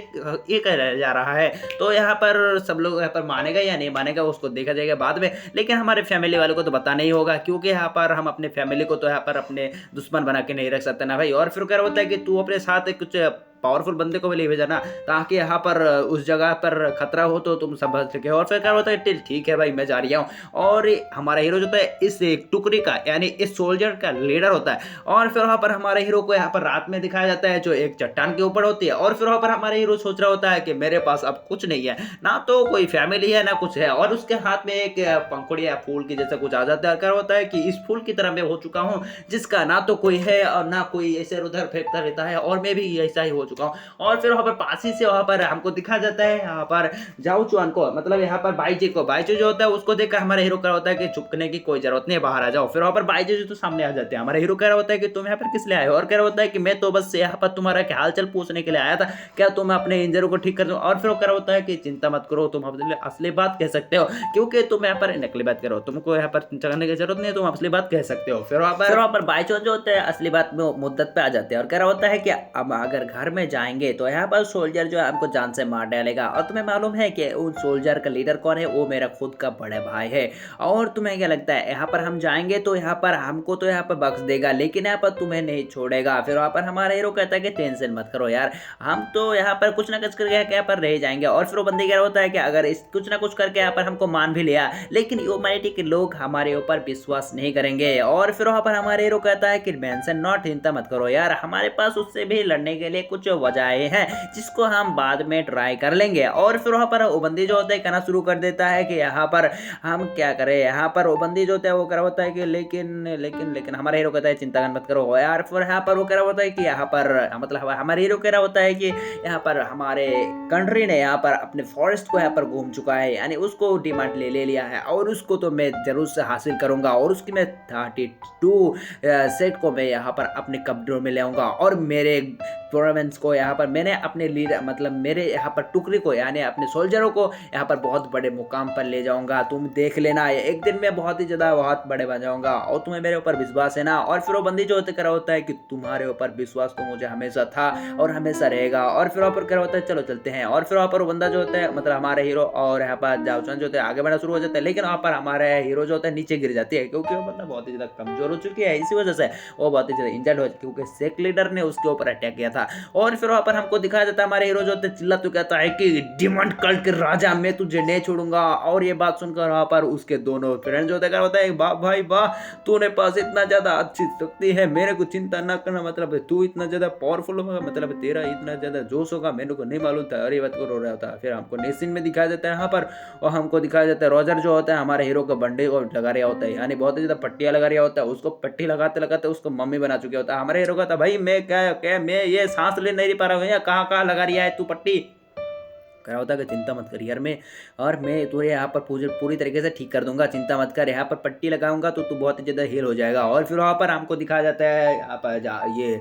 ये कह जा रहा है। तो यहाँ पर सब लोग यहाँ पर मानेगा या नहीं मानेगा उसको देखा जाएगा बाद में, लेकिन हमारे फैमिली वालों को तो बताना ही होगा, क्योंकि यहाँ पर हम अपने फैमिली को तो यहाँ पर अपने दुश्मन बना के नहीं रख सकते ना भाई। और फिर क्या होता है कि तू अपने साथ कुछ पावरफुल बंदे को भी ले भेजना ताकि यहाँ पर उस जगह पर खतरा हो तो तुम संभल सके। और फिर क्या होता है ठीक है भाई मैं जा रहा हूँ। और हमारा हीरो जो है इस टुकड़ी का यानी इस सोल्जर का लीडर होता है। और फिर वहाँ पर हमारे हीरो को यहाँ पर रात में दिखाया जाता है जो एक चट्टान के ऊपर होती है। और फिर वहाँ पर हमारा हीरो सोच रहा होता है कि मेरे पास अब कुछ नहीं है, ना तो कोई फैमिली है ना कुछ है। और उसके हाथ में एक पंखुड़ी या फूल की जैसा कुछ आ जाता है, क्या होता है कि इस फूल की तरह मैं हो चुका हूँ जिसका ना तो कोई है और ना कोई ऐसे उधर फेंकता रहता है, और मैं भी ऐसा ही हो चुका हूं। और फिर वहां पर पासी से वहां पर हमको दिखा जाता है यहाँ पर जाओ चुआन को, मतलब यहाँ पर बाईजी को, बाईजी जो होता है उसको देखकर हमारे हीरो का होता है कि चुपकने की कोई जरूरत नहीं है, बाहर आ जाओ। फिर वहां पर बाईजी जो तो सामने आ जाते हैं। हमारा हीरो कह रहा होता है कि तुम यहाँ पर किस लिए आए हो, और कह रहा होता है कि मैं तो बस यहाँ पर तुम्हारा क्या हाल चाल पूछने के लिए आया था, क्या तुम अपने इंजरी को ठीक कर दो। और फिर वो कह रहा होता है कि चिंता मत करो, तुम अपने असली बात कह सकते हो, क्योंकि तुम यहाँ पर नकली बात करो, तुमको यहाँ पर चिंता करने की जरूरत नहीं है, तुम असली बात कह सकते हो। फिर वहां पर बाईचो जो होते हैं असली बात में मुद्दत पे आ जाते हैं और कह रहा होता है कि अब अगर घर में जाएंगे तो यहाँ पर सोल्जर जो है हमको जान से मार डालेगा। और तुम्हें मालूम है कि उन सोल्जर का लीडर कौन है, वो मेरा खुद का बड़े भाई है। और तुम्हें क्या लगता है यहाँ पर हम जाएंगे तो यहाँ पर हमको तो यहाँ पर बख्श देगा, लेकिन यहाँ पर तुम्हें नहीं छोड़ेगा। फिर वहाँ पर हमारा हीरो कहता है कि टेंशन मत करो यार, हम तो यहाँ पर कुछ ना कुछ करके यहाँ पर रह जाएंगे। और फिर वो बंदी कह रहा होता है कि अगर इस कुछ ना कुछ करके यहाँ पर हमको मान भी लिया, लेकिन ह्यूमैनिटी के लोग हमारे ऊपर विश्वास नहीं करेंगे। और फिर वहाँ पर हमारे हीरो कहता है कि मेंशन नॉट, चिंता मत करो यार, हमारे पास उससे भी लड़ने के लिए कुछ वजहें हैं जिसको हम बाद में ट्राई कर लेंगे। और फिर वहाँ पर वो बंदी जो होता है कहना शुरू कर देता है कि यहाँ पर हम क्या करें। यहाँ पर वो बंदी जो होता है वो कह रहा होता है कि लेकिन हमारा हीरो कहता है चिंता मत करो यार। फिर यहाँ पर वो कह रहा होता है कि यहाँ पर मतलब हमारे हीरो कह रहा होता है कि यहाँ पर हमारे कंट्री ने यहाँ पर अपने फॉरेस्ट को यहाँ पर घूम चुका है, यानी उसको डिमांड ले लिया है और उसको तो मैं जरूर से हासिल करूंगा और उसकी मैं 32 सेट को मैं यहाँ पर अपने कब्जे में ले आऊंगा और मेरे प्रोविंस को यहाँ पर मैंने अपने लीडर मतलब मेरे यहाँ पर टुकड़ी को यानी अपने सोल्जरों को यहाँ पर बहुत बड़े मुकाम पर ले जाऊंगा। तुम देख लेना एक दिन मैं बहुत बड़े बन जाऊंगा और तुम्हें मेरे ऊपर विश्वास है ना। और फिर वो बंदी जो होते कर होता है कि तुम्हारे ऊपर विश्वास तो मुझे हमेशा था और हमेशा रहेगा। और फिर वहाँ पर क्या होता है चलो चलते हैं। और फिर वहाँ पर वो बंदा जो होता है मतलब हमारे हीरो और यहाँ पर जाओचन जो होते हैं आगे बढ़ना शुरू हो जाता है, लेकिन वहाँ पर हमारे हीरो जो होता है नीचे गिर जाती है क्योंकि वो मतलब बहुत ही ज्यादा कमजोर हो चुकी है। इसी वजह से वो बहुत ही ज्यादा इंजर्ड हो क्योंकि सेक लीडर ने उसके ऊपर अटैक किया था। और फिर वहाँ पर हमको दिखाया जाता है हमारे हीरो जो होते हैं चिल्ला तो कहता है कि डिमांड कल्ट के राजा मैं तुझे नहीं छोड़ूंगा। और ये बात सुनकर वहाँ पर उसके दोनों फ्रेंड जो होता है वाह भाई वाह, तूने पास इतना ज्यादा अच्छी शक्ति है, मेरे को चिंता ना करना, मतलब तू इतना ज्यादा पावरफुल होगा, मतलब तेरा इतना ज्यादा जोश होगा, मेरे को नहीं मालूम था। अरे बात को रो रहा था। फिर हमको नेक्स्ट सीन में दिखाया जाता है यहाँ पर और हमको दिखाया जाता है रोजर जो होता है हमारे हीरो को बंडे को लगा रहा होता है, यानी बहुत ही ज्यादा पट्टियां लगा रहा होता है। उसको पट्टी लगाते लगाते उसको मम्मी बना चुके होता है। हमारे हीरो का था भाई मैं क्या मैं ये सांस ले नहीं पा रहा हूँ, कहाँ कहाँ लगा रही है तू पट्टी। कह रहा होता है कि चिंता मत कर यार मैं तुझे यहाँ पर पूरी तरीके से ठीक कर दूंगा, चिंता मत कर, यहाँ पर पट्टी लगाऊंगा तो तू बहुत ही ज़्यादा हील हो जाएगा। और फिर वहाँ पर हमको दिखाया जाता है यहाँ पर ये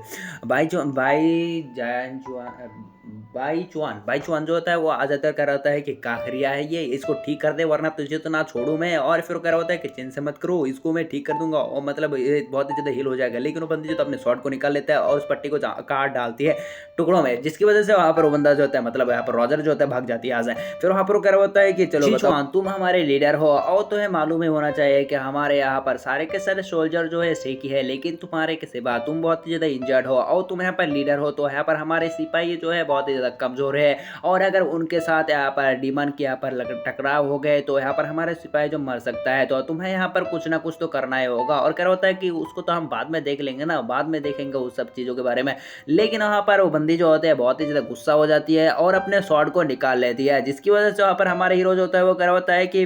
भाई चुआन जो होता है वो आ जाता है, कह रहा होता है कि काखरिया है ये, इसको ठीक कर दे वरना तुझे तो ना छोड़ू मैं। और फिर कह रहा होता है कि चिंता मत करो, इसको मैं ठीक कर दूंगा और मतलब ये बहुत ही ज़्यादा हील हो जाएगा। लेकिन वो बंदी जो तो अपने शॉर्ट को निकाल लेता है और उस पट्टी को काट डालती है टुकड़ों में, जिसकी वजह से वहाँ पर वो बंदा जो होता है मतलब यहाँ पर रोजर जो होता है भाग जाती है यहाँ से। फिर वहाँ पर वो कह रहा होता है कि चलो बताओ तुम हमारे लीडर हो और तुम्हें मालूम ही होना चाहिए कि हमारे यहाँ पर सारे के सारे सोल्जर जो है सेक ही है, लेकिन तुम्हारे के सिवा तुम बहुत ही ज़्यादा इंजर्ड हो और तुम यहाँ पर लीडर हो, तो यहाँ पर हमारे सिपाही जो है बहुत ही ज़्यादा कमज़ोर है और अगर उनके साथ यहाँ पर डीमन के यहाँ पर टकराव हो गए तो यहाँ पर हमारे सिपाही जो मर सकता है, तो तुम्हें यहाँ पर कुछ ना कुछ तो करना ही होगा। और कह रहा होता है कि उसको तो हम बाद में देख लेंगे ना, बाद में देखेंगे उस सब चीज़ों के बारे में। लेकिन वहाँ पर वो बंदी जो होते हैं बहुत ही ज़्यादा गुस्सा हो जाती है और अपने स्वॉर्ड को निकाल लेती है, जिसकी वजह से वहाँ पर हमारे हीरो जो होता है वो कह रहा होता है कि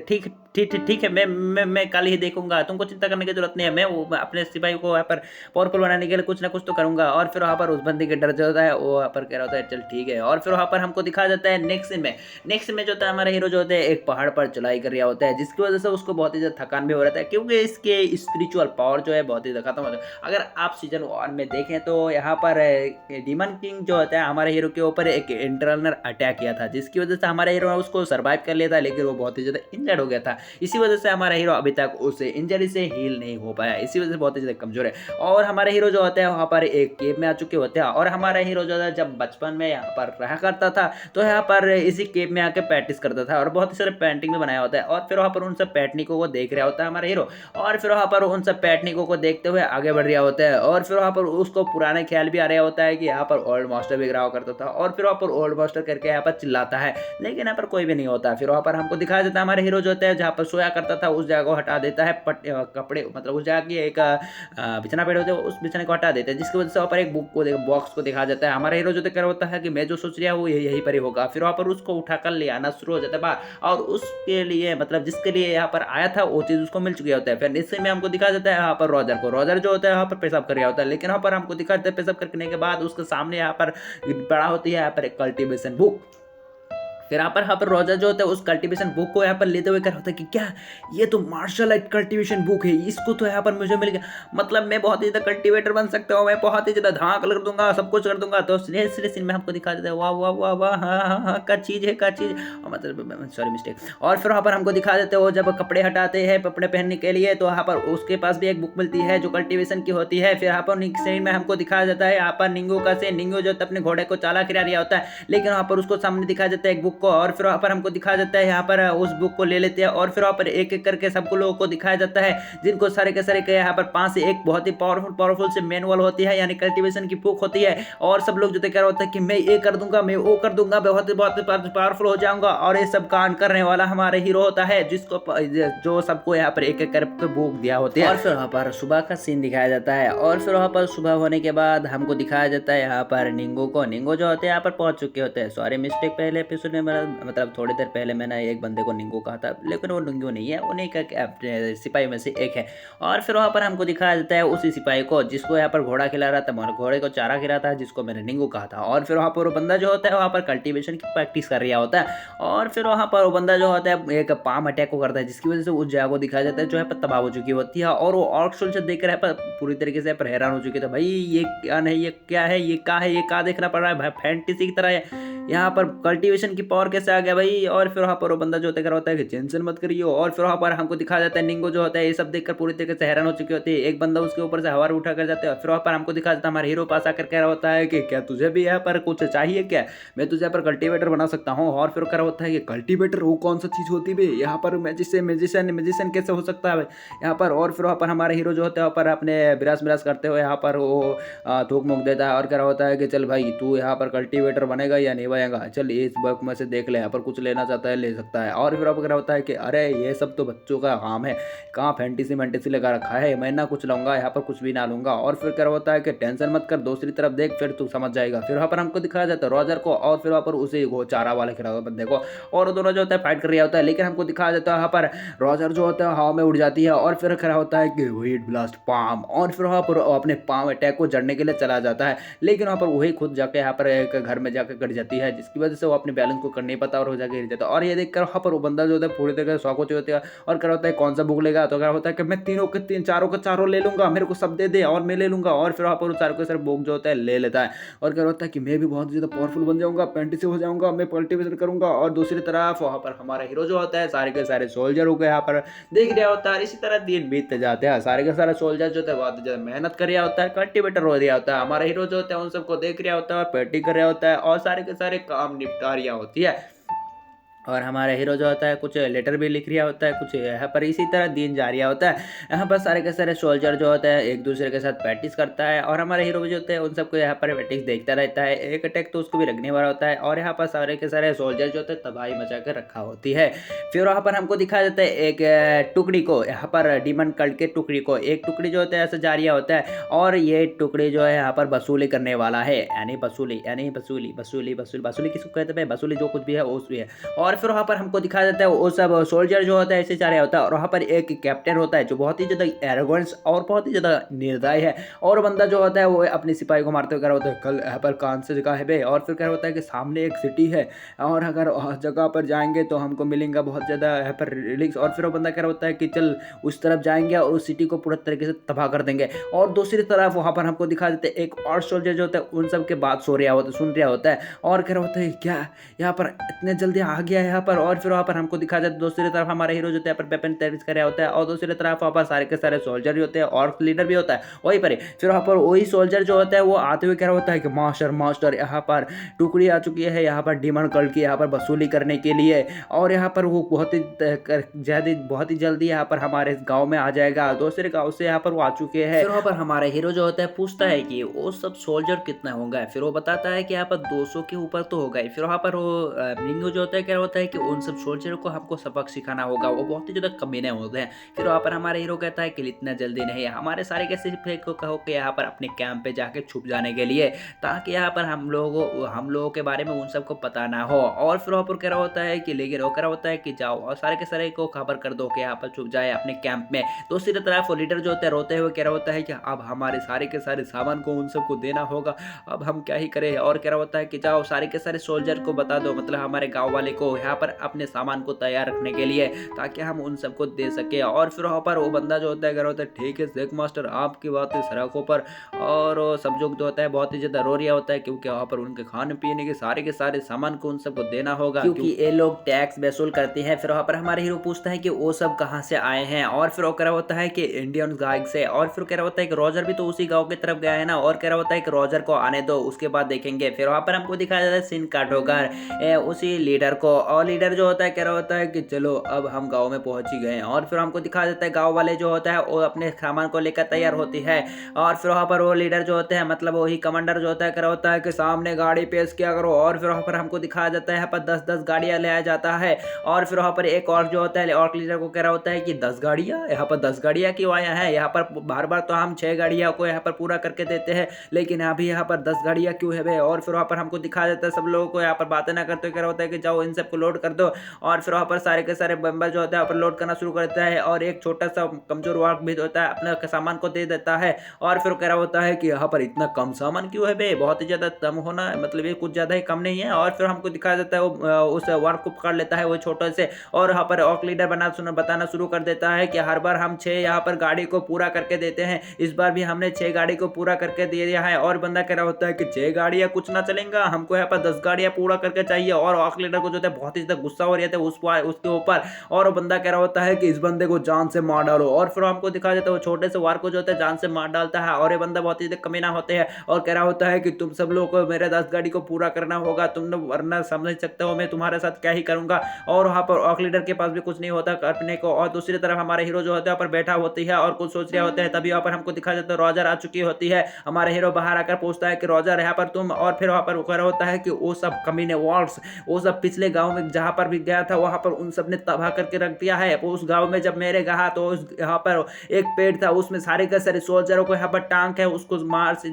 ठीक ठीक ठीक ठीक है मैं कल ही देखूंगा, तुमको चिंता करने की जरूरत नहीं है, मैं वो अपने सिपाही को यहाँ पर पावरफुल बनाने के लिए कुछ ना कुछ तो करूंगा। और फिर वहाँ पर उस बंदी के डर जो होता है वो वहाँ पर कह रहा होता है चल ठीक है। और फिर वहाँ पर हमको दिखाया जाता है नेक्स्ट में जो होता है हमारा हीरो जो होता है एक पहाड़ पर चढ़ाई कर रहा होता है, जिसकी वजह से उसको बहुत ही ज़्यादा थकान भी हो रहा है क्योंकि इसके स्पिरिचुअल पावर जो है बहुत ही ज़्यादा खत्म होता है। अगर आप सीजन 1 में देखें तो यहाँ पर डीमन किंग जो होता है हमारे हीरो के ऊपर एक इंटरनल अटैक किया था, जिसकी वजह से हमारे हीरो ने उसको सर्वाइव कर लिया था, लेकिन वो बहुत ही ज़्यादा इंजर्ड हो गया था। इसी वजह से हमारा हीरो अभी तक उस इंजरी से हील नहीं हो पाया, इसी वजह से बहुत ही ज़्यादा कमजोर है। और हमारे हीरो जो होते हैं वहाँ पर एक केव में आ चुके होते हैं और हमारा हीरो जो है जब बचपन में यहाँ पर रहा करता था तो यहाँ पर इसी केव में आके प्रैक्टिस करता था और बहुत ही सारे पेंटिंग भी बनाया होता है। और फिर वहाँ पर उन सब पैटनिकों को देख रहा होता है हमारा हीरो और फिर वहाँ पर उन सब पैटनिकों को देखते हुए आगे बढ़ रहा होता है। और फिर वहाँ पर उसको पुराने ख्याल भी आ रहा होता है कि यहाँ पर ओल्ड मास्टर भी रहा करता था और फिर वहाँ पर ओल्ड मास्टर करके यहाँ पर चिल्लाता है, लेकिन यहाँ पर कोई भी नहीं होता। फिर वहाँ पर हमको दिखाया जाता है हमारे हीरो जो होता है जहाँ पर सोया करता था उस जगह को हटा देता है, कपड़े मतलब उस जगह की एक बिछना पेड़ होते है उस बिछने को हटा देते हैं, जिसकी वजह से वहाँ पर एक बॉक्स को दिखाया जाता है। हमारा हीरो जो कर होता है कि मैं जो सोच रहा हूँ वो यही पर ही होगा। फिर वहाँ पर उसको उठाकर ले आना शुरू हो जाता है बाहर और उसके लिए मतलब जिसके लिए यहाँ पर आया था वो चीज़ उसको मिल चुकी होता है। फिर इससे में हमको दिखा देता है यहाँ पर रोजर जो होता है यहाँ पर पेशाब कर रहा होता है, लेकिन वहाँ पर हमको दिखा देता है पेशाब करने के बाद उसके सामने यहाँ पर पड़ा होती है यहाँ पर एक कल्टीवेशन बुक। फिर यहाँ पर रोजर जो होता है उस कल्टीवेशन बुक को यहाँ पर लेते हुए कह रहा होता है कि क्या ये तो मार्शल आर्ट कल्टीवेशन बुक है, इसको तो यहाँ पर मुझे मिल गया, मतलब मैं बहुत ही ज़्यादा कल्टीवेटर बन सकता हूँ, मैं बहुत ही ज़्यादा धमाका कर दूंगा, सब कुछ कर दूंगा। तो इसलिए सीन में हमको दिखा देता है वाह वाह वाह वाह हाँ का चीज़ है मतलब सॉरी मिस्टेक। और फिर वहाँ पर हमको दिखा देते हो जब कपड़े हटाते हैं कपड़े पहनने के लिए तो यहाँ पर उसके पास भी एक बुक मिलती है जो कल्टीवेशन की होती है। फिर यहाँ पर सीन में हमको दिखाया जाता है यहाँ पर निंगो जो अपने घोड़े को चाला खिला रहा होता है, लेकिन वहाँ पर उसको सामने दिखाया जाता है एक बुक बुक को, और फिर वहाँ पर हमको दिखाया जाता है यहाँ पर उस बुक को ले लेते हैं, और फिर वहाँ पर एक-एक करके सबको लोगों को दिखाया जाता है, जिनको सारे के सारे के यहाँ पर 5 से एक बहुत ही पावरफुल से मैनुअल होती है, यानी कल्टीवेशन की बुक होती है। और सब लोग जो क्या होता है कि मैं ये कर दूँगा, मैं वो कर दूँगा, बहुत पावरफुल हो जाऊँगा, और ये सब कांड करने वाला हमारा हीरो होता है, जिसको जो सबको यहाँ पर एक-एक करके बुक दिया होती है। और फिर वहाँ पर सुबह का सीन दिखाया जाता है, और फिर वहाँ पर सुबह होने के बाद हमको दिखाया जाता है यहाँ पर निंगो को। निंगो जो होते हैं यहाँ पर पहुँच चुके होते हैं। सॉरी मिस्टेक, पहले एपिसोड में मतलब थोड़ी देर पहले मैंने एक बंदे को निंगो कहा था, लेकिन वो निंगो नहीं है, उन्हीं का सिपाही में से एक है। और फिर वहाँ पर हमको दिखाया जाता है उसी सिपाही को, जिसको यहाँ पर घोड़ा खिला रहा था, घोड़े को चारा खिला था, जिसको मैंने निंगो कहा था। और फिर वहाँ पर वो बंदा जो होता है वहाँ पर कल्टीवेशन की प्रैक्टिस कर रहा होता है, और फिर वहाँ पर वो बंदा जो होता है एक पाम अटैक को करता है, जिसकी वजह से उस जगह को दिखाया जाता है जो है पर तबाह हो चुकी होती है। और वो ऑर्क सोल्जर देख रहा है पर पूरी तरीके से पर हैरान हो चुके थे, भाई ये क्या नहीं, ये क्या है, ये क्या है, ये क्या देखना पड़ रहा है भाई, फैंटेसी की तरह है, यहाँ पर कल्टीवेशन की पावर कैसे आ गया भाई। और फिर वहाँ पर वो बंदा जो होता है कि टेंशन मत करियो। और फिर वहाँ पर हमको दिखाया जाता है निंगो जो होता है ये सब देखकर पूरी तरीके से हैरान हो चुकी होती है। एक बंदा उसके ऊपर से हवा उठा कर जाता है। फिर वहाँ पर हमको दिखाया जाता है हमारे हीरो पास आकर कह रहा होता है कि क्या तुझे भी यहाँ पर कुछ चाहिए क्या, मैं तुझे यहाँ पर कल्टीवेटर बना सकता हूँ। और फिर कह रहा होता है कि कल्टीवेटर वो कौन सा चीज़ होती है यहाँ पर, मैजिशियन कैसे हो सकता है यहाँ पर। और फिर वहाँ पर हमारे हीरो जो होता है वहाँ पर अपने बिरास करते हुए यहाँ पर वो थूक मुक देता है, और कह रहा होता है कि चल भाई तू यहाँ पर कल्टीवेटर बनेगा या नहीं बनेगा, चल इस बुक में से देख ले, यहाँ पर कुछ लेना चाहता है ले सकता है। और फिर अब कह रहा होता है कि अरे ये सब तो बच्चों का काम है, कहाँ फैंटेसी लगा रखा है, मैं ना कुछ लूँगा, यहाँ पर कुछ भी ना लूँगा। और फिर कह रहा होता है कि टेंशन मत कर, दूसरी तरफ देख फिर तू समझ जाएगा। फिर वहाँ पर हमको दिखाया जाता है रॉजर को, और फिर वहाँ पर उसे वो चारा वाले खिला हुआ बंदे को, और दोनों जो होता है फाइट कर रहा होता है। लेकिन हमको दिखाया जाता है यहाँ पर रॉजर जो होता है हवा में उड़ जाती है, और फिर खड़ा होता है कि हीट ब्लास्ट पाम, और फिर वहाँ पर अपने पाम अटैक को जड़ने के लिए चला जाता है। लेकिन वहाँ पर वही खुद जाके यहाँ पर एक घर में जाकर कट जाती है, जिसकी वजह से वो अपने बैलेंस को कर नहीं पाता और हो जाके गिर जाता है। और ये देखकर वहाँ पर वो बंदा जो होता है पूरी तरह से शौक होते होते हैं, और क्या होता है कौन सा बुक लेगा, तो क्या होता है कि मैं चारों के चारों ले लूंगा, मेरे को सब दे दे और मैं ले लूंगा। और फिर वहाँ पर चारों के सारे बुक जो होता है ले लेता है, और क्या होता है कि मैं भी बहुत ज़्यादा पावरफुल बन जाऊंगा, फैंटेसी हो जाऊंगा, मैं कल्टीवेशन करूंगा। और दूसरी तरफ वहाँ पर हमारा हीरो जो होता है सारे के सारे सोल्जर को यहाँ पर देख रहा होता है। इसी तरह दिन बीतते जाते हैं, सारे के सारे सोल्जर जो होता है बहुत ज़्यादा मेहनत कर रहा होता है, कल्टीवेटर हो रहा होता है। हमारा हीरो जो होता है उन सबको देख रहा होता है और पेटी कर रहा होता है, और सारे के सारे काम निपटा रहा होती है। और हमारा हीरो जो होता है कुछ लेटर भी लिख रहा होता है, कुछ यहाँ पर इसी तरह दिन जा रहा होता है। यहाँ पर सारे के सारे सोल्जर जो होता है एक दूसरे के साथ प्रैक्टिस करता है, और हमारे हीरो जो होते हैं उन सबको यहाँ पर प्रैक्टिस देखता रहता है। एक अटैक तो उसको भी लगने वाला होता है, और यहाँ पर सारे के सारे सोल्जर जो होते हैं तबाही मचा कर रखा होती है। फिर वहाँ पर हमको दिखाया जाता है एक टुकड़ी को, यहाँ पर डीमन कल्ट के टुकड़ी को, एक टुकड़ी जो होता है ऐसे जा रहा होता है, और ये टुकड़ी जो है यहाँ पर वसूली करने वाला है, यानी वसूली किसको कहते हैं, वसूली जो कुछ भी है उस भी है। और फिर वहाँ पर हमको दिखाया जाता है वो सब सोल्जर जो होता है ऐसे जा रहा होता है, और वहाँ पर एक कैप्टन होता है जो बहुत ही ज़्यादा एरोगेंस और बहुत ही ज़्यादा निर्दयी है। और बंदा जो होता है वो अपने सिपाही को मारते हुए कह रहा होता है कल यहाँ पर कौन सी जगह है बे, और फिर कह रहा होता है कि सामने एक सिटी है, और अगर जगह पर जाएंगे तो हमको मिलेंगे बहुत ज़्यादा यहाँ पर रिलीक्स। और फिर वो बंदा कह रहा होता है कि चल उस तरफ जाएंगे और उस सिटी को पूरा तरीके से तबाह कर देंगे। और दूसरी तरफ वहाँ पर हमको दिखा देते हैं एक और सोल्जर जो होता है उन सब के बात सुन रहा होता है, और कह रहा होता है क्या यहाँ पर इतने जल्दी आ गया है यहाँ पर। और फिर वहाँ पर हमको दिखा जाता है दूसरी तरफ हमारा हीरो जो होता है वेपन तैयारी कर रहा होता है, और दूसरी तरफ वहाँ पर सारे के सारे सोल्जर भी होते हैं और लीडर भी होता है वहीं पर। फिर वहाँ पर वही सोल्जर जो होता है वो आते हुए कह रहा होता है कि मास्टर यहाँ पर टुकड़ी आ चुकी है, यहाँ पर डीमन कल्ट की यहाँ पर वसूली करने के लिए, और यहाँ पर वो बहुत ही जल्दी यहाँ पर हमारे गाँव में आ जाएगा, दूसरे गाँव से यहाँ पर वो आ चुके हैं। फिर वहाँ पर हमारा हीरो जो होता है पूछता है कि वो सब सोल्जर कितना होगा, फिर वो बताता है कि यहाँ पर 200 के ऊपर तो होगा ही। फिर वहाँ पर वो निंगो जो होता है क्या होता है कि उन सब सोल्जर को हमको सबक सिखाना होगा, वो बहुत ही ज़्यादा कमीने होते हैं। फिर वहाँ पर हमारे हीरो कहता है कि इतना जल्दी नहीं, हमारे सारे के सिर्फ को कहो कि यहाँ पर अपने कैंप पे जाके छुप जाने के लिए, ताकि यहाँ पर हम लोगों के बारे में उन सबको पता ना हो। और फिर वहाँ पर कह रहा होता है कि लेकिन वो कह रहा होता है कि जाओ और सारे के सारे को खबर कर दो कि यहाँ पर छुप जाए अपने कैंप में। दूसरी तरफ लीडर जो होता है रोते हुए कह रहा होता है कि अब हमारे सारे के सारे सामान को उन सबको देना होगा, अब हम क्या ही करें। और कह रहा होता है कि जाओ सारे के सारे सोल्जर को बता दो, मतलब हमारे गाँव वाले को यहाँ पर अपने सामान को तैयार रखने के लिए, ताकि हम उन सबको दे सके। और फिर वहाँ पर वो बंदा जो होता है कह रहा होता है ठीक है शेख मास्टर आपकी बात है सड़कों पर, और सब जो होता है बहुत ही ज़्यादा रो रिया होता है, क्योंकि वहाँ पर उनके खाने पीने के सारे सामान को उन सबको देना होगा, क्योंकि ये लोग टैक्स वसूल करते हैं। फिर वहाँ पर हमारे हीरो पूछता है कि वो सब कहाँ से आए हैं, और फिर वो कह रहा होता है कि इंडियन गाइड से। और फिर कह रहा होता है कि रोजर भी तो उसी गाँव की तरफ गया है ना, और कह रहा होता है कि रोजर को आने दो उसके बाद देखेंगे। फिर वहाँ पर हमको दिखाया जाता है सीन काट होकर उसी लीडर को, और लीडर जो होता है कह रहा होता है कि चलो अब हम गाँव में पहुंच ही गए हैं। और फिर हमको दिखाया जाता है गाँव वाले जो होता है वो अपने सामान को लेकर तैयार होती है, और फिर वहाँ पर वो लीडर जो होते हैं मतलब वही कमांडर जो होता है कह रहा होता है कि सामने गाड़ी पेश किया करो। और फिर वहाँ पर हमको दिखाया जाता है यहाँ पर 10-10 गाड़ियाँ ले आया जाता है। और फिर वहाँ पर एक और जो होता है और लीडर को कह रहा होता है कि 10 गाड़ियाँ, यहाँ पर 10 गाड़ियाँ क्यों आया है, यहाँ पर बार बार तो हम 6 गाड़ियाँ को यहाँ पर पूरा करके देते हैं, लेकिन अभी यहाँ पर 10 गाड़ियाँ क्यों है बे। और फिर वहाँ पर हमको दिखाया जाता है सब लोगों को यहाँ पर बातें ना करते कह रहा होता है कि जाओ इन सबको लोड कर दो। और फिर वहाँ पर सारे के सारे बम्बर जो होता है यहाँ पर लोड करना शुरू करता है, और एक छोटा सा कमजोर वार्क भी होता है अपने सामान को दे देता है। और फिर कह रहा होता है कि यहाँ पर इतना कम सामान क्यों है बे, बहुत ही ज्यादा कम होना मतलब ये कुछ ज्यादा ही कम नहीं है। और फिर हमको दिखाया जाता है वो उस वार्क को पकड़ लेता है वो छोटे से, और यहाँ पर ऑर्क लीडर बताना शुरू कर देता है कि हर बार हम 6 यहाँ पर गाड़ी को पूरा करके देते हैं, इस बार भी हमने 6 गाड़ी को पूरा करके दे दिया है। और बंदा कह रहा होता है कि 6 गाड़ियाँ कुछ ना चलेगा, हमको यहाँ पर 10 गाड़ियाँ पूरा करके चाहिए। और ऑर्क लीडर को जो है बहुत ही ज्यादा गुस्सा हो रहा था उसके ऊपर, और बंदा कह रहा होता है कि इस बंदे को जान से मार डालो। और फिर हमको दिखाया जाता है वो छोटे से वार को जो होता है जान से मार डालता है, और ये बंदा बहुत ही कमीना होते हैं और कह रहा होता है कि तुम सब लोगों को मेरे 10 गाड़ी को पूरा करना होगा, तुम लोग वरना समझ सकते हो मैं तुम्हारे साथ क्या ही करूंगा। और वहाँ पर ऑर्क लीडर के पास भी कुछ नहीं होता करने को, और दूसरी तरफ हमारे हीरो जो होता है पर बैठा होती है और कुछ सोच रहे होते हैं। तभी वहाँ पर हमको दिखाया जाता है रोजर आ चुकी होती है। हमारा हीरो बाहर आकर पूछता है कि रोजर यहाँ पर तुम, और फिर वहाँ पर कह रहा होता है कि वो सब कमीने वॉर्ड्स वो सब पिछले गाँव में जहाँ पर भी गया था वहाँ पर उन सब ने तबाह करके रख दिया है। उस गाँव में जब मेरे गया तो यहाँ पर एक पेड़ था उसमें सारे के सारे सोल्जरों को यहाँ पर टांग है उसको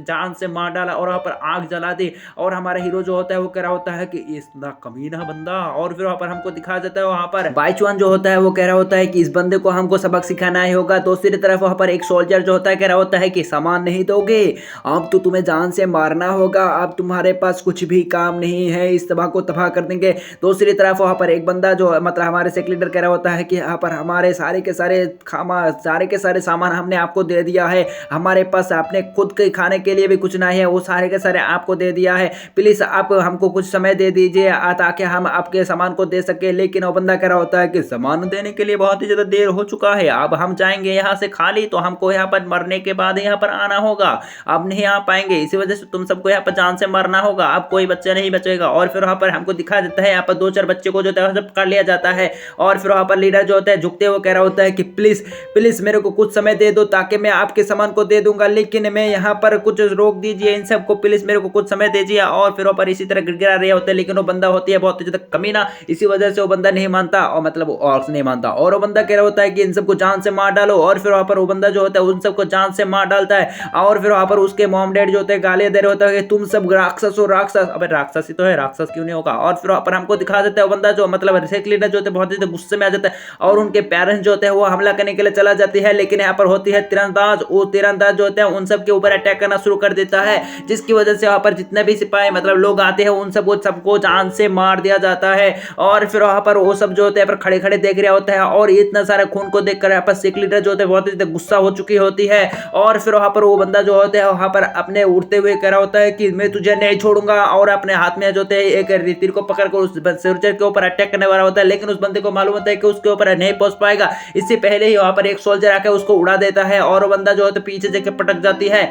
जान से मार डाला और वहाँ पर आग जला दी। और हमारा हीरो जो होता है वो कह रहा होता है कि इतना कमीना बंदा। और फिर वहाँ पर हमको दिखाया जाता है वहाँ पर बाईचुआन जो होता है वो कह रहा होता है कि इस बंदे को हमको सबक सिखाना ही होगा। दूसरी तरफ वहाँ पर एक सोल्जर जो होता है कह रहा होता है कि सामान नहीं दोगे अब तो तुम्हें जान से मारना होगा, अब तुम्हारे पास कुछ भी काम नहीं है, इस तबाह को तबाह कर देंगे। दूसरी तरफ वहाँ पर एक बंदा जो मतलब हमारे सेक लीडर कह रहा होता है कि यहाँ पर हमारे सारे के सारे सामान हमने आपको दे दिया है, हमारे पास अपने खुद के खाने के लिए भी कुछ नहीं है, वो सारे के सारे आपको दे दिया है, प्लीज आप हमको कुछ समय दे दीजिए ताकि हम आपके सामान को दे सके। लेकिन वो बंदा कह रहा होता है कि सामान देने के लिए बहुत ही ज्यादा देर हो चुका है, अब हम जाएंगे यहाँ से खाली तो हमको यहाँ पर मरने के बाद यहाँ पर आना होगा, अब नहीं आ पाएंगे, इसी वजह से तुम सबको यहाँ पर जान से मरना होगा, अब कोई बच्चा नहीं बचेगा। और फिर वहाँ पर हमको दिखा देता है यहाँ पर 2-4 बच्चे को जो है सब पकड़ लिया जाता है। और फिर वहाँ पर लीडर जो होता है झुकते हुए कह रहा होता है कि प्लीज मेरे को कुछ समय दे दो ताकि मैं आपके सामान को दे दूंगा, लेकिन मैं यहाँ पर कुछ रोक दीजिए इन सबको, प्लीज मेरे को कुछ समय दीजिए। और फिर वहाँ पर इसी तरह गिड़गिड़ा रहे होते हैं, लेकिन वो बंदा होती है बहुत ज्यादा कमीना, इसी वजह से वो बंदा नहीं मानता और मतलब वो ऑर्क्स नहीं मानता। और वो बंदा कह रहा होता है कि इन सबको जान से मार डालो। और फिर वहाँ पर वो बंदा जो होता है उन सबको जान से मार डालता है। और फिर वहाँ पर उसके मॉम डैड जो होते हैं गालियां दे रहे होता है कि तुम सब राक्षस हो राक्षस, अबे राक्षस ही तो है, राक्षस क्यों नहीं होगा। और फिर वहाँ पर हमको दिखा देता है वो बंदा जो मतलब सेक लीडर जो होते हैं बहुत ही गुस्से में आ जाता है और उनके पेरेंट्स जो होते हैं वो हमला करने के लिए चला जाती है। लेकिन यहाँ पर होती है तीरंदाज, वो तीरंदाज जो होते हैं उन सब के ऊपर अटैक करना शुरू कर देता है, जिसकी वजह से वहाँ पर जितने भी सिपाही मतलब लोग आते हैं उन सबको जान से मार दिया जाता है। और फिर वहाँ पर वो सब जो होते हैं पर खड़े खड़े देख रहे होते हैं और इतना सारा खून को देखकर यहाँ पर सेक लीडर जो होते हैं बहुत ही गुस्सा हो चुकी होती है। और फिर वहाँ पर वो बंदा जो होता है वहाँ पर अपने उड़ते हुए कह रहा होता है कि मैं तुझे नहीं छोड़ूंगा, और अपने हाथ में जो होते हैं एक तीर को पकड़कर उस सोल्जर के ऊपर अटैक करने वाला होता है। लेकिन उस बंदे को मालूम होता है कि उसके ऊपर नहीं पहुंच पाएगा, इससे पहले ही वहां पर एक सोल्जर आकर उसको उड़ा देता है और वो बंदा जो होता है पीछे जाके पटक जाती है।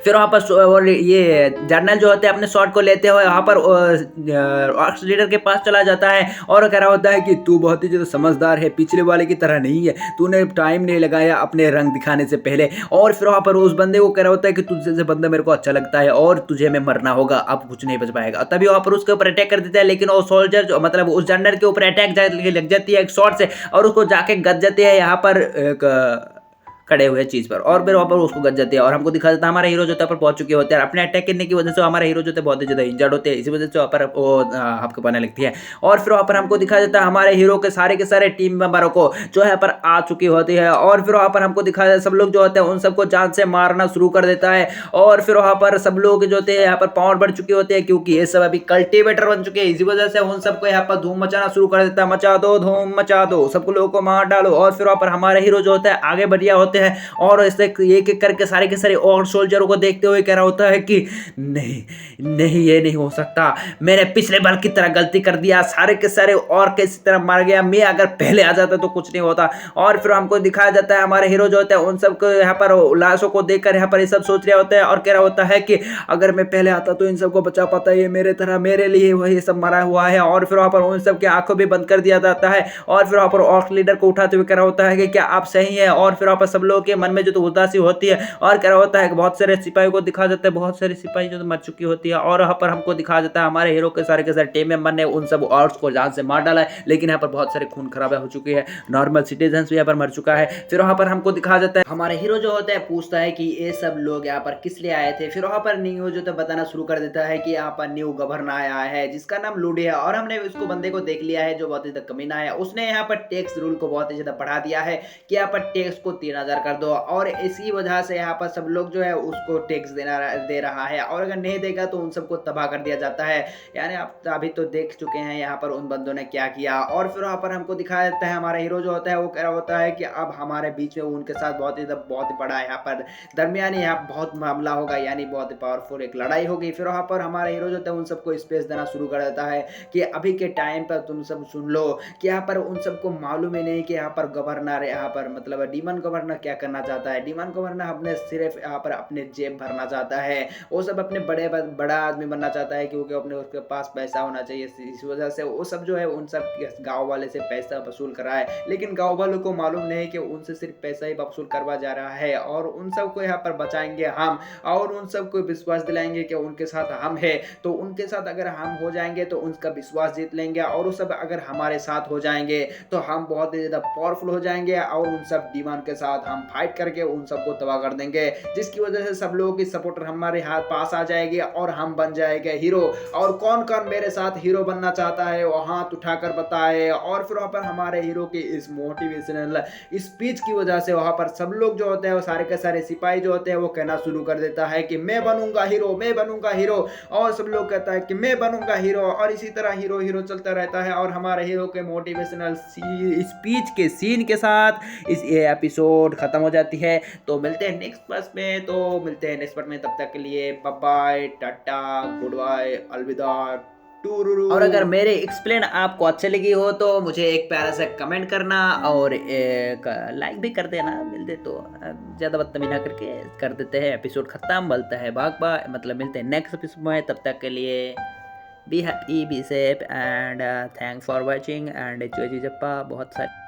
फिर वहाँ पर ये जर्नल जो होते हैं अपने शॉट को लेते हुए वहाँ पर ऑर्क्स लीडर के पास चला जाता है और कह रहा होता है कि तू बहुत ही ज़्यादा समझदार है, पिछले वाले की तरह नहीं है, तूने टाइम नहीं लगाया अपने रंग दिखाने से पहले। और फिर वहाँ पर उस बंदे को कह रहा होता है कि तुझसे बंदा मेरे को अच्छा लगता है और तुझे मैं मरना होगा, अब कुछ नहीं बच पाएगा। तभी वहाँ पर उसके ऊपर अटैक कर देता है, लेकिन वो सोल्जर जो मतलब उस जर्नल के ऊपर अटैक लग जाती है एक शॉट से और उसको जाके गद जाती है यहाँ पर खड़े हुए चीज़ पर, और फिर वहाँ पर उसको गच जाती है और हमको दिखा देता है हमारे हीरो जो है पर पहुँच चुके होते हैं। अपने अटैक करने की वजह से हमारे हीरो जो थे बहुत ही ज़्यादा इंजर्ड होते हैं, इसी वजह से वहाँ पर वो हबके पाने लगती है। और फिर वहाँ पर हमको दिखा देता है हमारे हीरो के सारे टीम मेंबरों को जो है पर आ चुकी होती है, और फिर वहाँ पर हमको दिखा देता है सब लोग जो होते हैं उन सबको जान से मारना शुरू कर देता है। और फिर वहाँ पर सब लोग जो थे यहाँ पर पावर बढ़ चुके होते हैं, क्योंकि ये सब अभी कल्टीवेटर बन चुके हैं। इसी वजह से उन सबको यहाँ पर धूम मचाना शुरू कर देता है, मचा दो धूम मचा दो, सबको लोगों को मार डालो। और फिर वहाँ पर हमारे हीरो जो होता है आगे बढ़िया होते हैं, और ऐसे एक एक करके सारे के सारे और सोल्जरों को देखते हुए कह रहा होता है कि नहीं नहीं, ये नहीं हो सकता, मैंने पिछले बार की तरह गलती कर दिया, सारे के सारे और किसी तरह मार गया, मैं अगर पहले आ जाता तो कुछ नहीं होता। और फिर हमको दिखाया जाता है हमारे हीरो जो होते हैं उन सबको यहाँ पर लाशों को देखकर यहाँ पर ये सब सोच रहे होते हैं, और कह रहा होता है कि अगर मैं पहले आता तो इन सबको बचा पाता, ये मेरे तरह मेरे लिए वही सब मरा हुआ है। और फिर वहाँ पर उन सब की आंखों भी बंद कर दिया जाता है, और फिर वहाँ पर ऑर्क लीडर को उठाते हुए कह रहा होता है कि क्या आप सही है। और फिर वहाँ पर सब लोगों के मन में जो तो उदासी होती है, और कह रहा होता है कि बहुत सारे सिपाही को दिखा देता है, बहुत सारे सिपाही जो तो मर चुकी होती है। और यहाँ पर हमको दिखा देता है हमारे हीरो के सारे टीम मेंबर ने उन सब ऑर्क्स को जान से मार डाला है, लेकिन यहाँ पर बहुत सारे खून खराबा हो चुकी है, नॉर्मल सिटीजन्स भी यहाँ पर मर चुका है। फिर वहाँ पर हमको दिखा देता है हमारे हीरो जो होता है पूछता है कि ये सब लोग यहाँ पर किस लिए आए थे। फिर वहाँ पर न्यू जो तो बताना शुरू कर देता है कि यहाँ पर न्यू गवर्नर आया है जिसका नाम लूडी है, और हमने उसको बंदे को देख लिया है जो बहुत ही ज्यादा कमीना है। उसने यहाँ पर टैक्स रूल को बहुत ही ज्यादा बढ़ा दिया है कि यहाँ पर टैक्स को 3000 कर दो, और इसी वजह से यहाँ पर सब लोग जो है उसको टैक्स दे रहा है, और अगर नहीं देगा तो उन सबको तबाह कर दिया जाता है। यानी आप अभी तो देख चुके हैं यहाँ पर उन बंदों ने क्या किया। और फिर वहाँ पर हमको दिखाया जाता है हमारा हीरो जो होता है वो कह रहा होता है कि अब हमारे बीच में उनके साथ बहुत ही बड़ा यहाँ पर दरमियानी यहाँ बहुत मामला होगा, यानी बहुत ही पावरफुल एक लड़ाई होगी। फिर वहाँ पर हमारे हीरो जो होता है उन सबको स्पेस देना शुरू कर देता है कि अभी के टाइम पर तुम सब सुन लो कि यहाँ पर उन सबको मालूम ही नहीं कि यहाँ पर गवर्नर यहाँ पर मतलब डीमन गवर्नर क्या करना चाहता है। डीमन गवर्नर अपने सिर्फ यहाँ पर अपने जेब भरना चाहता है, वो सब अपने बड़ा आदमी बनना चाहता है, क्योंकि अपने उसके पास पैसा होना चाहिए। इस वजह से वो सब जो है उन सब गाँव वाले से पैसा वसूल कर रहा है, लेकिन गाँव वालों को मालूम नहीं कि उनसे सिर्फ पैसा ही वसूल करवा जा रहा है, और उन सबको यहाँ पर बचाएंगे हम, और उन सबको विश्वास दिलाएंगे कि उनके साथ हम है। तो उनके साथ अगर हम हो जाएंगे तो उनका विश्वास जीत लेंगे, और वो सब अगर हमारे साथ हो जाएंगे तो हम बहुत ही ज्यादा पावरफुल हो जाएंगे, और उन सब डिमांड के साथ हम फाइट करके उन सबको तबाह कर देंगे, जिसकी वजह से सब लोगों की सपोर्टर हमारे हाथ पास आ जाएगी और हम बन जाएंगे हीरो। और कौन कौन मेरे साथ हीरो बनना चाहता है वो हाथ उठाकर बताए। और फिर वहां पर हमारे हीरो की इस मोटिवेशनल स्पीच की वजह से वहां पर सब लोग जो होते हैं वो सारे के सारे सिपाही जो होते हैं वो कहना शुरू कर देता है कि मैं बनूंगा हीरो, मैं बनूंगा हीरो, और सब लोग कहता है कि मैं बनूंगा हीरो, और इसी तरह हीरो हीरो चलता रहता है। और हमारे हीरो के मोटिवेशनल स्पीच के सीन के साथ इस ये एपिसोड खत्म हो जाती है। तो मिलते हैं नेक्स्ट पार्ट में, तब तक के लिए bye bye, tata, goodbye, अलविदा। और अगर मेरे एक्सप्लेन आपको अच्छे लगी हो तो मुझे एक प्यारा सा कमेंट करना, और एक लाइक भी कर देना, मिलते तो ज़्यादा बदतमीजी ना करके कर देते हैं। एपिसोड खत्म, मिलता है मतलब मिलते हैं नेक्स्ट एपिसोड में। तब तक के लिए be happy, be safe, and thanks for watching, and चुआ जी जप्पा बहुत सारे